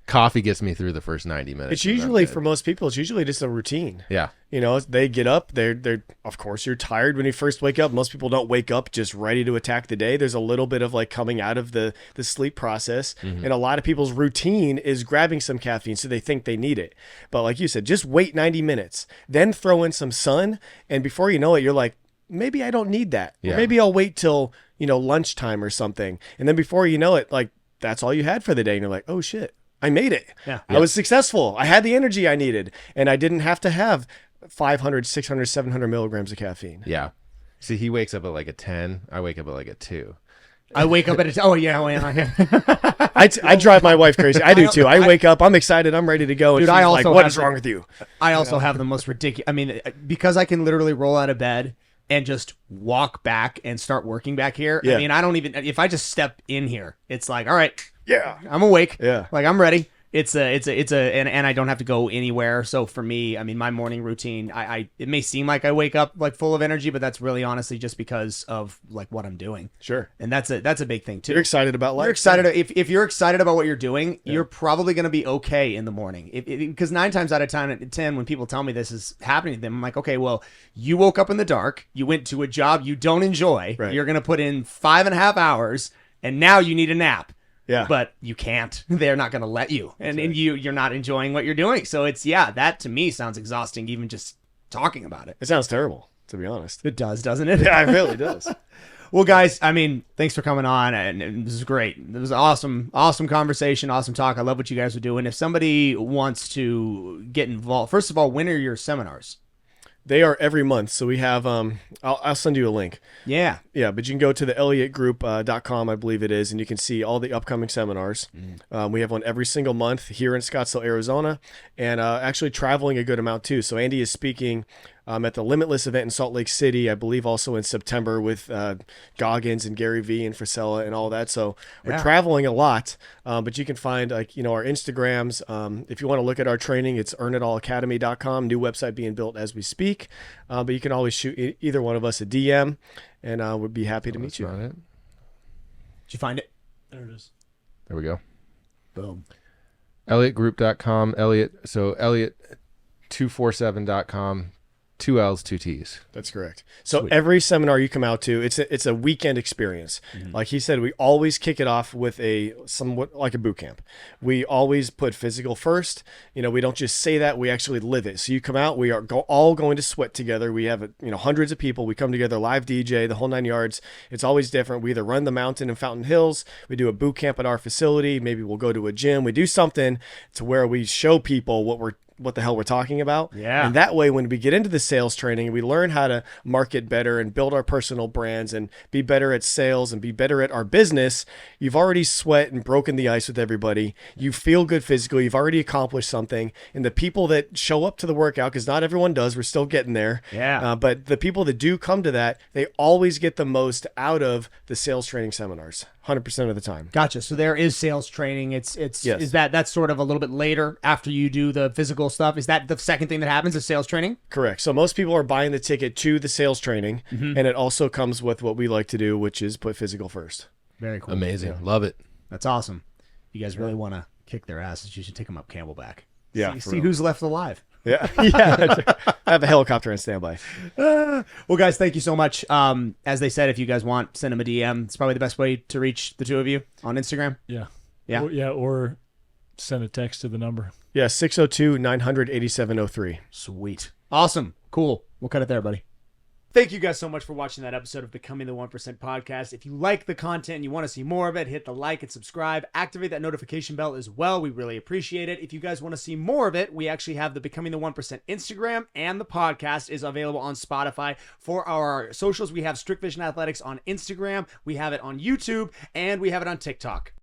Coffee gets me through the first 90 minutes. It's usually, for most people, it's usually just a routine. Yeah. They get up, they're of course, you're tired when you first wake up. Most people don't wake up just ready to attack the day. There's a little bit of, like, coming out of the sleep process. And a lot of people's routine is grabbing some caffeine, so they think they need it. But like you said, just wait 90 minutes, then throw in some sun. And before you know it, you're like, maybe I don't need that. Yeah. Or maybe I'll wait till, lunchtime or something. And then before you know it, like, that's all you had for the day. And you're like, oh shit, I made it. Yeah. I was successful. I had the energy I needed, and I didn't have to have 500, 600, 700 milligrams of caffeine. Yeah. See, he wakes up at like a 10. I wake up at like a 2. I wake up at a... Oh, yeah. I drive my wife crazy. I do too. I wake up, I'm excited, I'm ready to go. And Dude, she's I like, also what have is wrong with you? I also have the most ridiculous... I mean, because I can literally roll out of bed and just walk back and start working back here. Yeah. I mean, I don't even... If I just step in here, it's like, all right, Yeah. I'm awake. Yeah. Like, I'm ready. And I don't have to go anywhere. So for me, I mean, my morning routine, it may seem like I wake up like full of energy, but that's really honestly just because of like what I'm doing. Sure. And that's a big thing too. You're excited about life. You're excited. If you're excited about what you're doing, you're probably going to be okay in the morning. Because 9 times out of 10, when people tell me this is happening to them, I'm like, okay, well, you woke up in the dark, you went to a job you don't enjoy, Right. You're going to put in 5.5 hours, and now you need a nap. Yeah. But you can't. They're not going to let you. And you're not enjoying what you're doing. So that to me sounds exhausting, even just talking about it. It sounds terrible, to be honest. It does, doesn't it? Yeah, it really does. Well, guys, I mean, thanks for coming on. And this is great. It was an awesome conversation, awesome talk. I love what you guys are doing. If somebody wants to get involved, first of all, when are your seminars? They are every month. So we have, I'll send you a link. Yeah. Yeah, but you can go to the elliotgroup.com, I believe it is, and you can see all the upcoming seminars. We have one every single month here in Scottsdale, Arizona, and actually traveling a good amount too. So Andy is speaking at the Limitless event in Salt Lake City, I believe also in September with Goggins and Gary Vee and Frisella and all that. So we're traveling a lot, but you can find our Instagrams. If you want to look at our training, it's earnitallacademy.com, new website being built as we speak. But you can always shoot either one of us a DM, and we'd be happy to meet you. Not it. Did you find it? There it is. There we go. Boom. ElliotGroup.com. Elliot. So Elliot247.com. 2 L's, 2 T's. That's correct. So every seminar you come out to, it's a weekend experience. Like he said, we always kick it off with a somewhat like a boot camp. We always put physical first. You know, we don't just say that, we actually live it. So you come out, we are all going to sweat together. We have hundreds of people. We come together, live DJ, the whole 9 yards. It's always different. We either run the mountain in Fountain Hills, we do a boot camp at our facility, maybe we'll go to a gym. We do something to where we show people what the hell we're talking about. Yeah. And that way, when we get into the sales training, we learn how to market better and build our personal brands and be better at sales and be better at our business. You've already sweat and broken the ice with everybody. You feel good physically. You've already accomplished something. And the people that show up to the workout, because not everyone does, we're still getting there. Yeah. But the people that do come to that, they always get the most out of the sales training seminars, 100% of the time. Gotcha. So there is sales training. Yes. Is that's sort of a little bit later after you do the physical stuff? Is that the second thing that happens is sales training? Correct. So most people are buying the ticket to the sales training, and it also comes with what we like to do, which is put physical first. Very cool. Amazing. Love it. That's awesome. You guys really want to kick their asses, you should take them up Camelback. Yeah, for See real. who's left alive. Yeah. Yeah. I have a helicopter on standby. Well, guys, thank you so much. As they said, if you guys want, send them a DM. It's probably the best way to reach the two of you on Instagram. Yeah. Yeah. Or send a text to the number. Yeah, 602-900-8703. Sweet. Awesome. Cool. We'll cut it there, buddy. Thank you guys so much for watching that episode of Becoming the 1% podcast. If you like the content and you want to see more of it, hit the like and subscribe. Activate that notification bell as well. We really appreciate it. If you guys want to see more of it, we actually have the Becoming the 1% Instagram, and the podcast is available on Spotify. For our socials, we have Strict Vision Athletics on Instagram, we have it on YouTube, and we have it on TikTok.